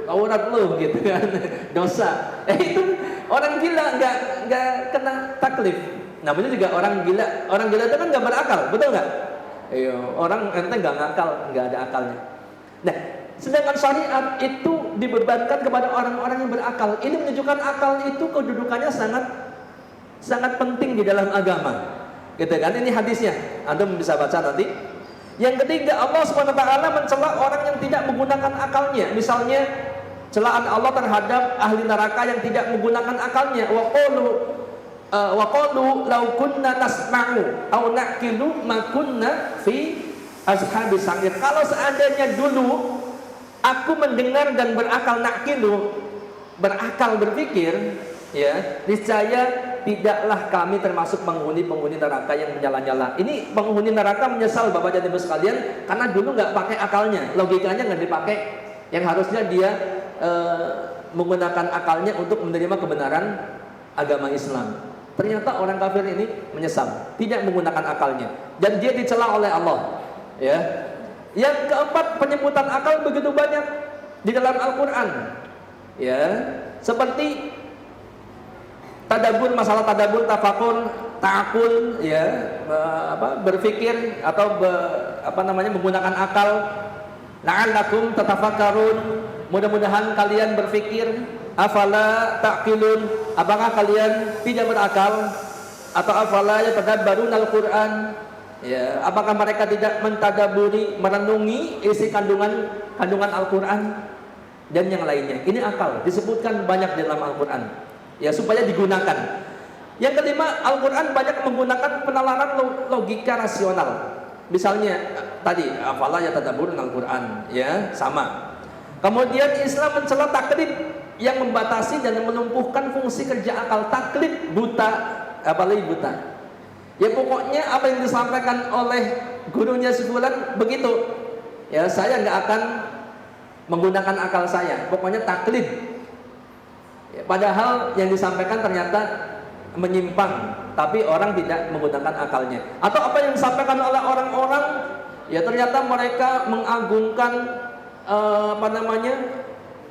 aurat lu gitu kan, dosa. Itu orang gila nggak kena taklif. Namanya juga orang gila. Orang gila itu kan nggak berakal, betul nggak? Iya, orang ente nggak ngakal, nggak ada akalnya. Nah, sedangkan syariat itu dibebankan kepada orang-orang yang berakal. Ini menunjukkan akal itu kedudukannya sangat penting di dalam agama. Gitu kan? Ini hadisnya. Anda bisa baca nanti. Yang ketiga, Allah SWT mencela orang yang tidak menggunakan akalnya. Misalnya celaan Allah terhadap ahli neraka yang tidak menggunakan akalnya. Wa qalu law kunna nasma'u aw naqilu ma kunna fi ashabis sa'ir. Kalau seandainya dulu aku mendengar dan berakal, naqilu berakal, berpikir, ya, niscaya tidaklah kami termasuk penghuni neraka yang menyala-nyala. Ini penghuni neraka menyesal Bapak dan Ibu sekalian, karena dulu nggak pakai akalnya, logikanya nggak dipakai. Yang harusnya dia menggunakan akalnya untuk menerima kebenaran agama Islam. Ternyata orang kafir ini menyesal, tidak menggunakan akalnya, dan dia dicela oleh Allah. Ya. Yang keempat, penyebutan akal begitu banyak di dalam Al-Quran. Ya, seperti tadabbur, masalah tadabbur, tafakur, ta'akul, ya, berpikir atau menggunakan akal. La'allakum tatafakkarun, mudah-mudahan kalian berpikir. Afala ta'qilun, apakah kalian tidak berakal? Atau afala yatadabbarun al-Quran, ya, apakah mereka tidak mentadaburi, merenungi isi kandungan Al-Quran dan yang lainnya. Ini akal disebutkan banyak di dalam Al-Quran, ya, supaya digunakan. Yang kelima, Al-Quran banyak menggunakan penalaran logika rasional. Misalnya tadi afala yatadabbarun al-Quran, ya, sama. Kemudian Islam mencela taklid yang membatasi dan melumpuhkan fungsi kerja akal. Taklid buta, apalagi buta. Ya, pokoknya apa yang disampaikan oleh gurunya sebulan begitu. Ya, saya nggak akan menggunakan akal saya. Pokoknya taklid. Ya, padahal yang disampaikan ternyata menyimpang, tapi orang tidak menggunakan akalnya. Atau apa yang disampaikan oleh orang-orang, ya ternyata mereka mengagungkan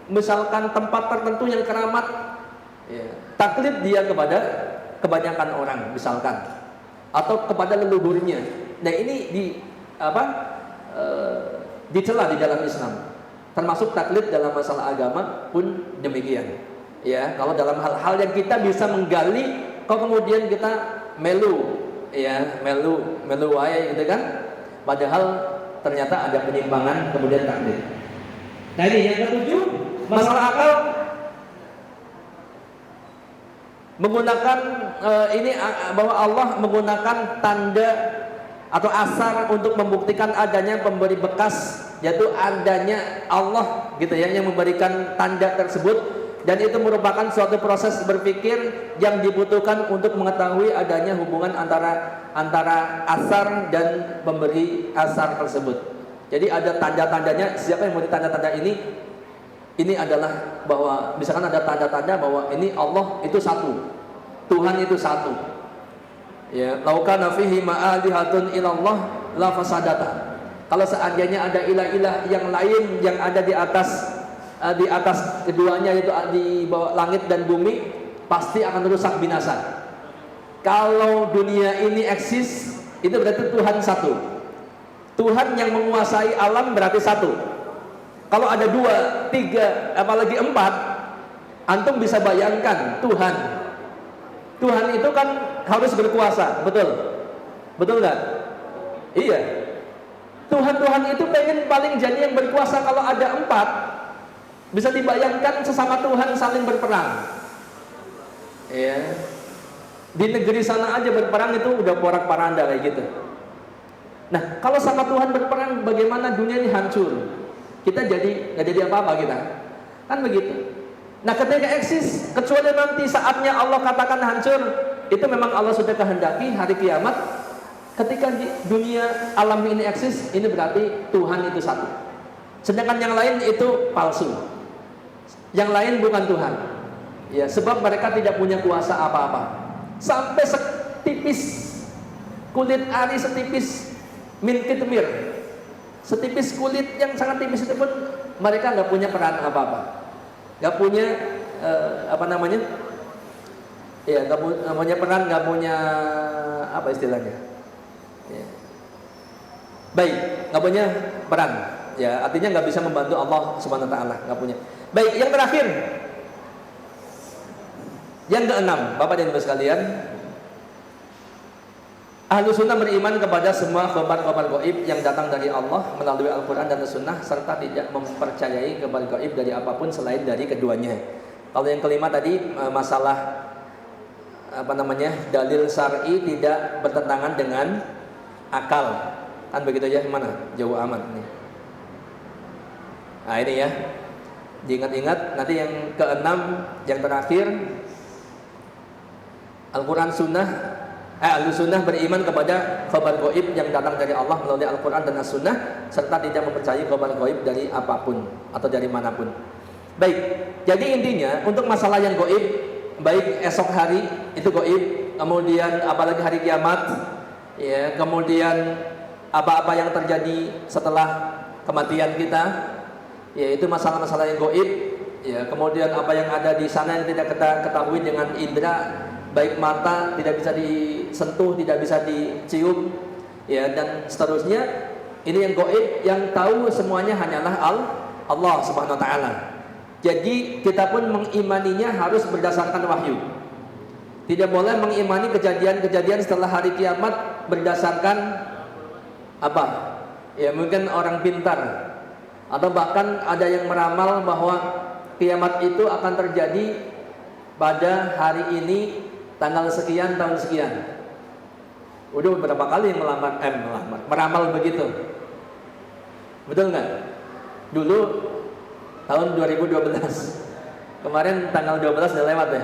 misalkan tempat tertentu yang keramat, ya, taklid dia kepada kebanyakan orang misalkan, atau kepada leluhurnya. Nah, ini dicela di dalam Islam. Termasuk taklid dalam masalah agama pun demikian. Ya, kalau dalam hal-hal yang kita bisa menggali, kok kemudian kita melu wae gitu kan? Padahal ternyata ada penyimpangan kemudian taklid. Nah, ini yang ketujuh, masalah akal menggunakan bahwa Allah menggunakan tanda atau asar untuk membuktikan adanya pemberi bekas, yaitu adanya Allah gitu ya, yang memberikan tanda tersebut, dan itu merupakan suatu proses berpikir yang dibutuhkan untuk mengetahui adanya hubungan antara asar dan pemberi asar tersebut. Jadi ada tanda-tandanya. Siapa yang mau tanda-tanda ini? Ini adalah bahwa misalkan ada tanda-tanda bahwa ini Allah itu satu, Tuhan itu satu. Ya, laukana fihi ma'alihatun ilallah la fasadata. Kalau seandainya ada ilah-ilah yang lain yang ada di atas keduanya, yaitu di bawah langit dan bumi, pasti akan rusak binasa. Kalau dunia ini eksis, itu berarti Tuhan satu. Tuhan yang menguasai alam berarti satu. Kalau ada 2, 3, apalagi 4, antum bisa bayangkan Tuhan itu kan harus berkuasa, betul? Betul nggak? Iya. Tuhan itu pengen paling jadi yang berkuasa. Kalau ada 4, bisa dibayangkan sesama Tuhan saling berperang. Iya. Di negeri sana aja berperang itu udah porak-poranda kayak gitu. Nah, kalau sama Tuhan berperang, bagaimana dunia ini hancur? Kita nggak jadi apa-apa kita, kan begitu. Nah, ketika eksis, kecuali nanti saatnya Allah katakan hancur, itu memang Allah sudah kehendaki hari kiamat. Ketika di dunia alam ini eksis, ini berarti Tuhan itu satu. Sedangkan yang lain itu palsu. Yang lain bukan Tuhan. Ya, sebab mereka tidak punya kuasa apa-apa. Sampai setipis kulit ari, setipis min kitmir, setipis kulit yang sangat tipis itu pun mereka nggak punya peran apa-apa, nggak punya ya nggak punya peran, nggak punya apa istilahnya, ya. Baik, nggak punya peran, ya artinya nggak bisa membantu Allah Subhanahu Wa Taala, nggak punya. Baik, yang terakhir, yang keenam, Bapak dan Ibu sekalian, Ahlu sunnah beriman kepada semua khabar-khabar gaib yang datang dari Allah melalui Al-Quran dan Sunnah, serta tidak mempercayai kabar gaib dari apapun selain dari keduanya. Kalau yang kelima tadi, masalah dalil syar'i tidak bertentangan dengan akal, kan begitu ya? Mana? Jauh amat nih. Nah ini ya, diingat-ingat. Nanti yang keenam, yang terakhir, Al-Quran Sunnah. Ahlu sunnah beriman kepada khabar gaib yang datang dari Allah melalui Al-Quran dan As-Sunnah, serta tidak mempercayai khabar gaib dari apapun atau dari manapun. Baik, jadi intinya untuk masalah yang gaib, baik esok hari itu gaib, kemudian apalagi hari kiamat, ya, kemudian apa-apa yang terjadi setelah kematian kita, yaitu masalah-masalah yang gaib, ya, kemudian apa yang ada di sana yang tidak kita ketahui dengan indera, baik mata tidak bisa disentuh, tidak bisa dicium, ya, dan seterusnya. Ini yang gaib, yang tahu semuanya hanyalah Allah Subhanahu wa taala. Jadi kita pun mengimaninya harus berdasarkan wahyu. Tidak boleh mengimani kejadian-kejadian setelah hari kiamat berdasarkan apa? Ya, mungkin orang pintar, atau bahkan ada yang meramal bahwa kiamat itu akan terjadi pada hari ini tanggal sekian tahun sekian. Udah beberapa kali yang meramal begitu. Betul nggak? Dulu tahun 2012, kemarin tanggal 12 udah lewat ya.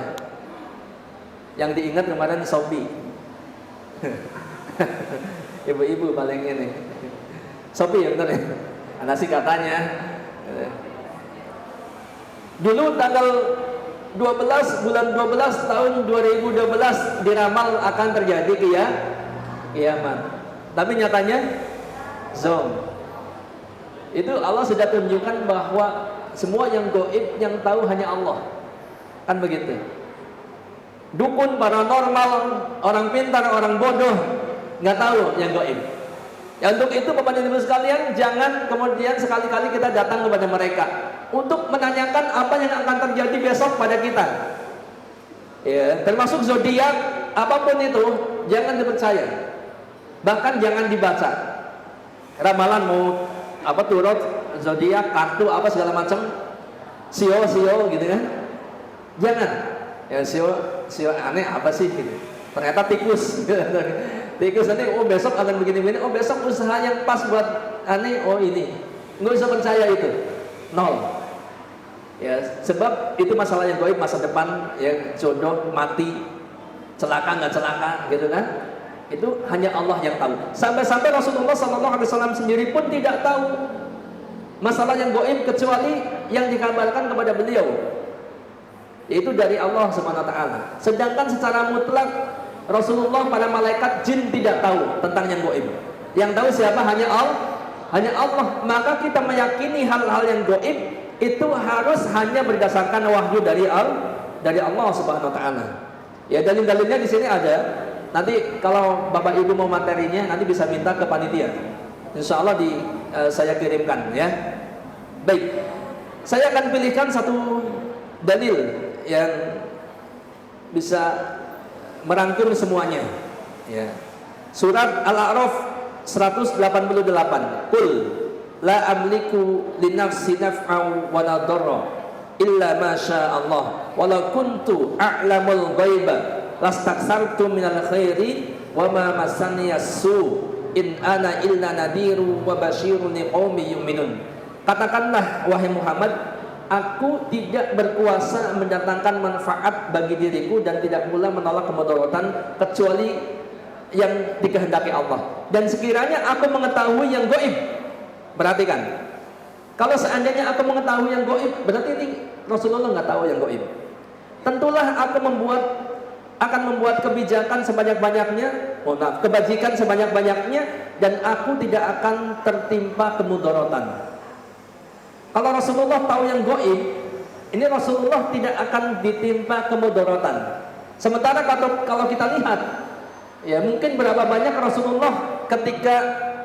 Yang diingat kemarin Shopee. Ibu-ibu paling ini. Shopee ya, benar ya? Ada sih katanya. Dulu tanggal 12 bulan 12 tahun 2012 diramal akan terjadi kiamat. Tapi nyatanya zong. Itu Allah sudah tunjukkan bahwa semua yang gaib yang tahu hanya Allah. Kan begitu. Dukun, paranormal, orang pintar, orang bodoh nggak tahu yang gaib. Ya, untuk itu Bapak dan Ibu sekalian, jangan kemudian sekali-kali kita datang kepada mereka untuk menanyakan apa yang akan terjadi besok pada kita. Ya, termasuk zodiak, apapun itu jangan dipercaya. Bahkan jangan dibaca. Ramalan mau apa turut zodiak, kartu apa segala macam, sio gitu kan. Jangan. Ya sio aneh apa sih gitu. Ternyata tikus. Tikus nanti besok akan begini-begini, besok usaha yang pas buat aneh, ini. Nggak usah percaya itu. Nol. Ya, sebab itu masalah yang gaib, masa depan, ya, jodoh, mati, celaka nggak celaka gitu kan. Itu hanya Allah yang tahu. Sampai-sampai Rasulullah SAW sendiri pun tidak tahu masalah yang gaib kecuali yang dikabarkan kepada beliau, yaitu dari Allah Subhanahu wa taala. Sedangkan secara mutlak Rasulullah, para malaikat, jin tidak tahu tentang yang gaib. Yang tahu siapa? Hanya Allah. Maka kita meyakini hal-hal yang gaib itu harus hanya berdasarkan wahyu dari Allah Subhanahu wa taala. Ya, dalil-dalilnya di sini ada. Nanti kalau Bapak Ibu mau materinya nanti bisa minta ke panitia. Insya Allah saya kirimkan ya. Baik, saya akan pilihkan satu dalil yang bisa merangkum semuanya. Ya. Surat Al-A'raf 188. Qul la amliku li nafsi naf'an wa la darra illa ma syaa Allah wa la kuntu a'lamul ghaiba lastaksartu minal khairi wa ma masaniya su in ana illa nadiru wa basyirun liqaumin yu'minun. Katakanlah wahai Muhammad, aku tidak berkuasa mendatangkan manfaat bagi diriku dan tidak pula menolak kemudaratan kecuali yang dikehendaki Allah. Dan sekiranya aku mengetahui yang gaib, perhatikan, kalau seandainya aku mengetahui yang gaib, berarti ini Rasulullah nggak tahu yang gaib. Tentulah aku akan membuat kebijakan sebanyak-banyaknya, kebajikan sebanyak-banyaknya, dan aku tidak akan tertimpa kemudaratan. Kalau Rasulullah tahu yang gaib, ini Rasulullah tidak akan ditimpa kemudaratan. Sementara kalau kita lihat, ya, mungkin berapa banyak Rasulullah ketika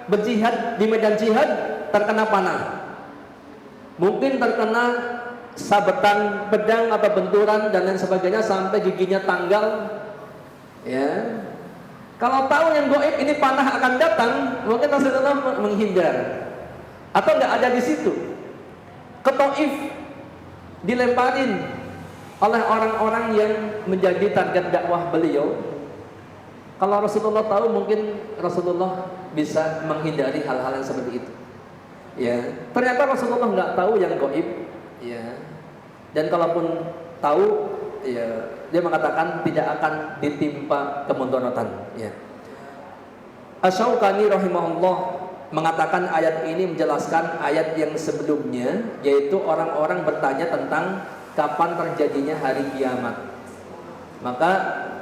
berjihad di medan jihad terkena panah, mungkin terkena sabetan pedang atau benturan dan lain sebagainya sampai giginya tanggal. Ya, kalau tahu yang gaib ini panah akan datang, mungkin Rasulullah menghindar atau nggak ada di situ. Ke Taif dilemparin oleh orang-orang yang menjadi target dakwah beliau. Kalau Rasulullah tahu, mungkin Rasulullah bisa menghindari hal-hal yang seperti itu. Ya, ternyata Rasulullah nggak tahu yang gaib. Ya, dan kalaupun tahu, ya, dia mengatakan tidak akan ditimpa kemudaratan. Ya. Asy-Syaukani rahimahullah mengatakan ayat ini menjelaskan ayat yang sebelumnya, yaitu orang-orang bertanya tentang kapan terjadinya hari kiamat. Maka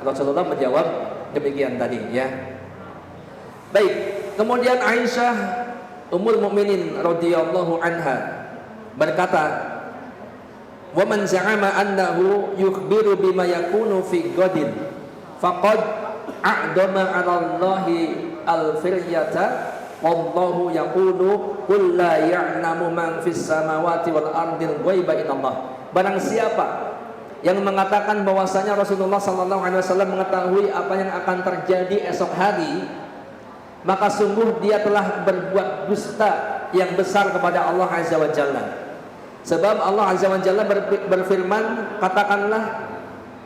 Rasulullah menjawab demikian tadi ya. Baik, kemudian Aisyah Ummul Mukminin radhiyallahu anha berkata, "Wa man za'ama annahu yukhbiru bima yakunu fi ghadin faqad a'dama 'ala Allahi al-firyata wallahu yaqulu qul la ya'lamu man fis samawati wal ardil ghaiba illallah." Barang siapa yang mengatakan bahwasanya Rasulullah sallallahu alaihi wasallam mengetahui apa yang akan terjadi esok hari, maka sungguh dia telah berbuat dusta yang besar kepada Allah Azza wa Jalla. Sebab Allah Azza wa Jalla berfirman, katakanlah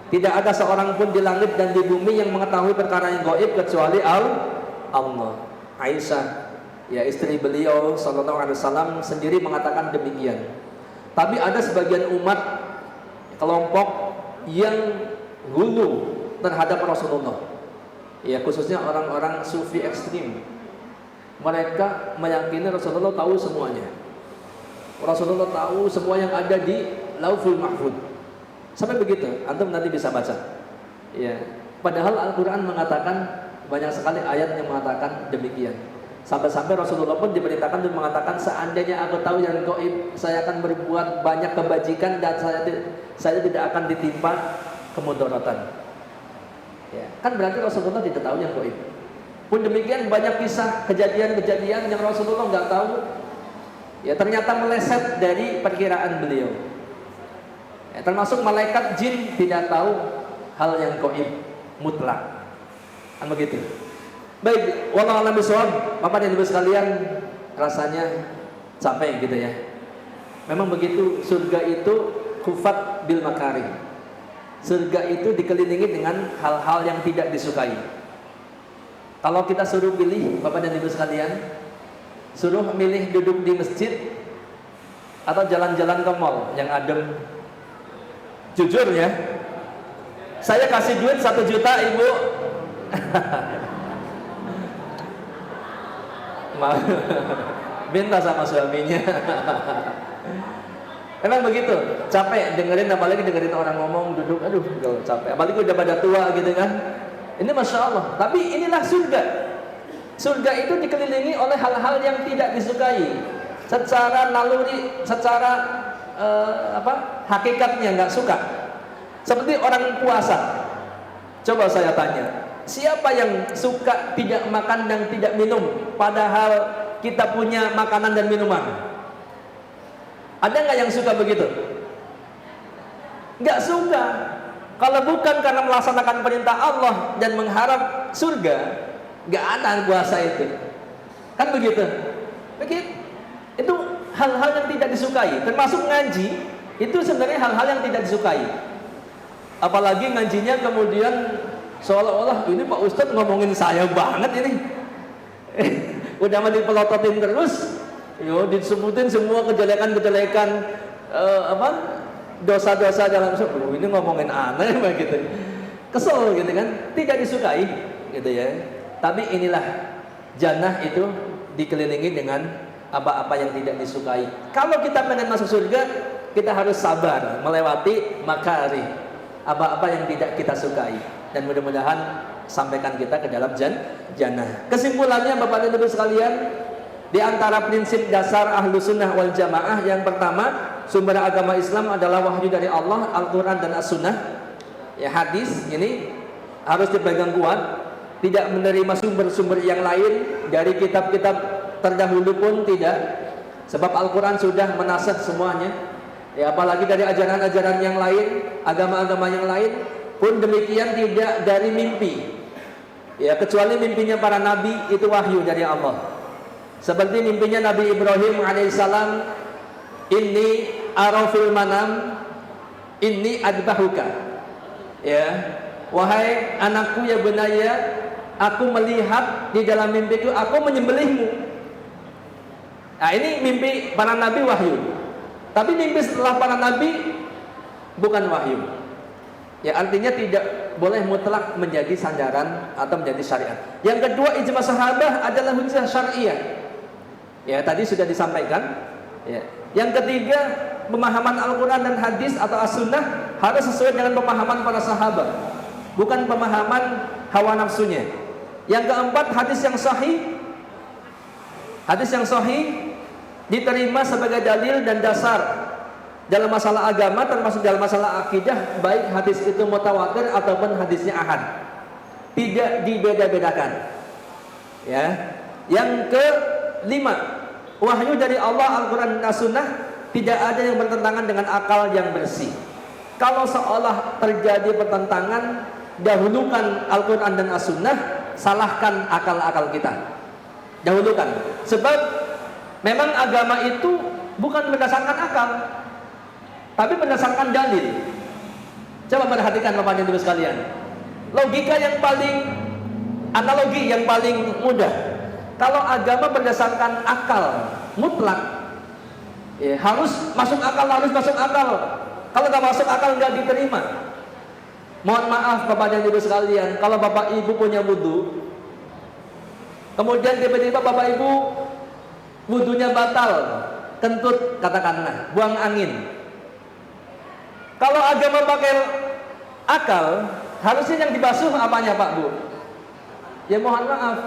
tidak ada seorang pun di langit dan di bumi yang mengetahui perkara yang gaib kecuali Allah. Aisyah, ya istri beliau sallallahu alaihi wasallam sendiri mengatakan demikian. Tapi ada sebagian umat, kelompok yang gulu terhadap Rasulullah. Ya, khususnya orang-orang sufi ekstrim. Mereka meyakini Rasulullah tahu semuanya. Rasulullah tahu semua yang ada di Lauhul Mahfuz. Sampai begitu, antum nanti bisa baca. Ya, padahal Al-Qur'an mengatakan banyak sekali ayat yang mengatakan demikian. Sampai-sampai Rasulullah pun diberitakan dan mengatakan, seandainya aku tahu yang gaib, saya akan berbuat banyak kebajikan dan saya tidak akan ditimpa kemudaratan. Ya, kan berarti Rasulullah tidak tahu yang gaib. Pun demikian banyak kisah kejadian-kejadian yang Rasulullah nggak tahu. Ya, ternyata meleset dari perkiraan beliau. Ya, termasuk malaikat jin tidak tahu hal yang gaib mutlak. Kan begitu. Baik, wallahu a'lam bishawab. Bapak dan Ibu sekalian, rasanya capek gitu ya. Memang begitu, surga itu khufat bil makarih. Surga itu dikelilingi dengan hal-hal yang tidak disukai. Kalau kita suruh pilih, Bapak dan Ibu sekalian, suruh milih duduk di masjid atau jalan-jalan ke mall yang adem. Jujur ya, saya kasih duit 1 juta Ibu. Minta sama suaminya. Emang begitu, capek dengerin, apalagi dengerin orang ngomong duduk, aduh capek. Apalagi udah pada tua gitu kan. Ini Masya Allah. Tapi inilah surga. Surga itu dikelilingi oleh hal-hal yang tidak disukai. Secara naluri, secara hakikatnya nggak suka. Seperti orang puasa. Coba saya tanya, siapa yang suka tidak makan dan tidak minum, padahal kita punya makanan dan minuman? Ada nggak yang suka begitu? Nggak suka. Kalau bukan karena melaksanakan perintah Allah dan mengharap surga, nggak ada puasa itu. Kan begitu? Begitu. Itu hal-hal yang tidak disukai. Termasuk ngaji, itu sebenarnya hal-hal yang tidak disukai. Apalagi ngajinya kemudian seolah-olah ini Pak Ustadz ngomongin saya banget ini. Udah mah dipelototin terus. Yo, disebutin semua kejelekan-kejelekan dosa-dosa dalam surga. Ini ngomongin aneh begitu. Kesel gitu kan, tidak disukai gitu ya. Tapi inilah jannah itu dikelilingi dengan apa-apa yang tidak disukai. Kalau kita pengen masuk surga, kita harus sabar melewati makari, apa-apa yang tidak kita sukai, dan mudah-mudahan sampaikan kita ke dalam jannah. Kesimpulannya Bapak dan Ibu sekalian, di antara prinsip dasar ahlu sunnah wal jamaah yang pertama, sumber agama Islam adalah wahyu dari Allah, Al-Quran dan As-Sunnah. Ya, hadis ini harus dipegang kuat, tidak menerima sumber-sumber yang lain dari kitab-kitab terdahulu pun tidak, sebab Al-Quran sudah menasihat semuanya. Ya, apalagi dari ajaran-ajaran yang lain, agama-agama yang lain pun demikian, tidak dari mimpi. Ya, kecuali mimpinya para nabi itu wahyu dari Allah. Seperti mimpinya Nabi Ibrahim alaihissalam, inni arafil manam inni adbahuka. Ya, wahai anakku ya bunaya, aku melihat di dalam mimpiku aku menyembelihmu. Nah, ini mimpi para nabi wahyu. Tapi mimpi setelah para nabi bukan wahyu. Ya, artinya tidak boleh mutlak menjadi sandaran atau menjadi syariat. Yang kedua, ijma sahabah adalah hujjah syariah. Ya, tadi sudah disampaikan. Ya. Yang ketiga, pemahaman Al-Quran dan hadis atau As-Sunnah harus sesuai dengan pemahaman para sahabat. bukan pemahaman hawa nafsunya. Yang keempat, hadis yang sahih. Hadis yang sahih diterima sebagai dalil dan dasar dalam masalah agama, termasuk dalam masalah akidah, baik hadis itu mutawatir ataupun hadisnya ahad. Tidak dibeda-bedakan. Ya. Yang kelima, wahyu dari Allah, Al-Quran dan As-Sunnah tidak ada yang bertentangan dengan akal yang bersih. Kalau seolah terjadi pertentangan, dahulukan Al-Quran dan As-Sunnah, salahkan akal-akal kita. Dahulukan. Sebab memang agama itu bukan berdasarkan akal, tapi berdasarkan dalil. Coba perhatikan Bapak dan Ibu sekalian. Logika yang paling, analogi yang paling mudah. Kalau agama berdasarkan akal mutlak, ya, harus masuk akal, harus masuk akal. Kalau nggak masuk akal nggak diterima. Mohon maaf Bapak dan Ibu sekalian, kalau Bapak Ibu punya wudu, kemudian tiba-tiba Bapak Ibu wudunya batal, kentut katakanlah, buang angin. Kalau agama pakai akal, harusnya yang dibasuh apanya Pak Bu? Ya mohon maaf,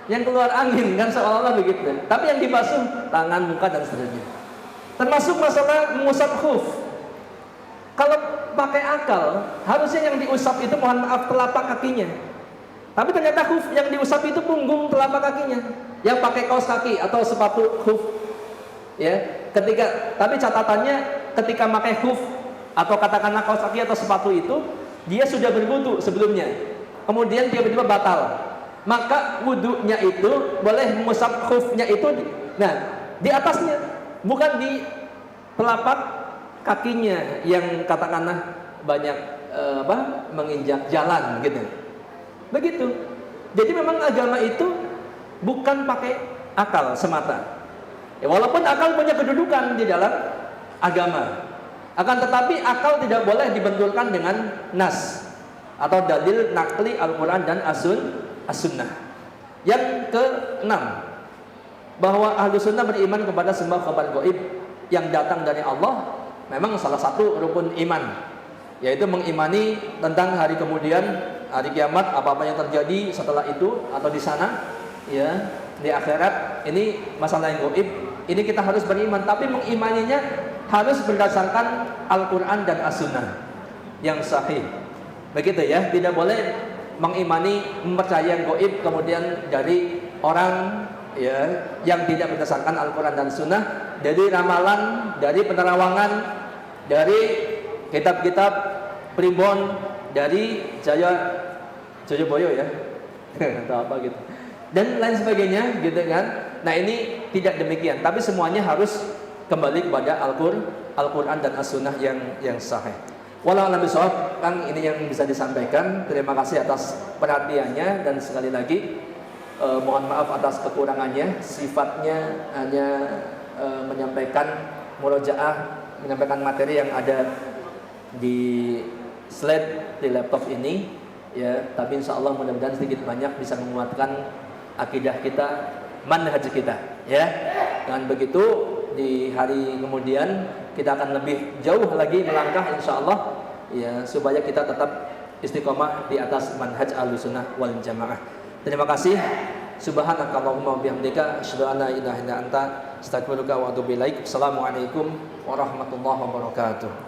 yang keluar angin kan seolah-olah begitu. Tapi yang dibasuh tangan, muka dan seterusnya. Termasuk masalah mengusap khuf. Kalau pakai akal, harusnya yang diusap itu mohon maaf telapak kakinya. Tapi ternyata khuf yang diusap itu punggung telapak kakinya. Yang pakai kaos kaki atau sepatu khuf, ya. Tapi catatannya ketika pakai khuf atau katakanlah kaos kaki atau sepatu itu, dia sudah berwudu sebelumnya. Kemudian tiba-tiba batal. Maka wudunya itu boleh mengusap khufnya itu di atasnya, bukan di telapak kakinya yang katakanlah banyak menginjak jalan gitu. Begitu. Jadi memang agama itu bukan pakai akal semata. Ya, walaupun akal punya kedudukan di dalam agama. Akan tetapi akal tidak boleh dibenturkan dengan nas atau dalil nakli Al-Quran dan As-Sunnah. Yang keenam, bahwa ahlu sunnah beriman kepada semua kabar gaib yang datang dari Allah. Memang salah satu rukun iman, yaitu mengimani tentang hari kemudian, hari kiamat, apa-apa yang terjadi setelah itu atau di sana, ya, di akhirat. Ini masalah yang gaib. Ini kita harus beriman, tapi mengimaninya harus berdasarkan Al-Quran dan As-Sunnah yang sahih. Begitu ya, tidak boleh mengimani, mempercayai yang gaib kemudian dari orang, ya, yang tidak berdasarkan Al-Quran dan Sunnah, dari ramalan, dari penerawangan, dari kitab-kitab primbon, dari Joyoboyo ya atau apa gitu, dan lain sebagainya gitu kan. Nah ini tidak demikian, tapi semuanya harus kembali kepada Al-Quran dan As-Sunnah yang sahih. Walau alam bisawab, Kang, ini yang bisa disampaikan. Terima kasih atas perhatiannya, dan sekali lagi mohon maaf atas kekurangannya. Sifatnya hanya menyampaikan murojaah, menyampaikan materi yang ada di slide di laptop ini, ya. Tapi insya Allah mudah-mudahan sedikit banyak bisa menguatkan akidah kita, manhaj kita, ya. Dengan begitu di hari kemudian kita akan lebih jauh lagi melangkah insya Allah, ya, supaya kita tetap istiqomah di atas manhaj Ahlussunnah wal Jamaah. Terima kasih. Subhanakallahumma wa bihamdika asyhadu an la ilaha illa anta astaghfiruka wa atubu ilaik. Assalamualaikum warahmatullahi wabarakatuh.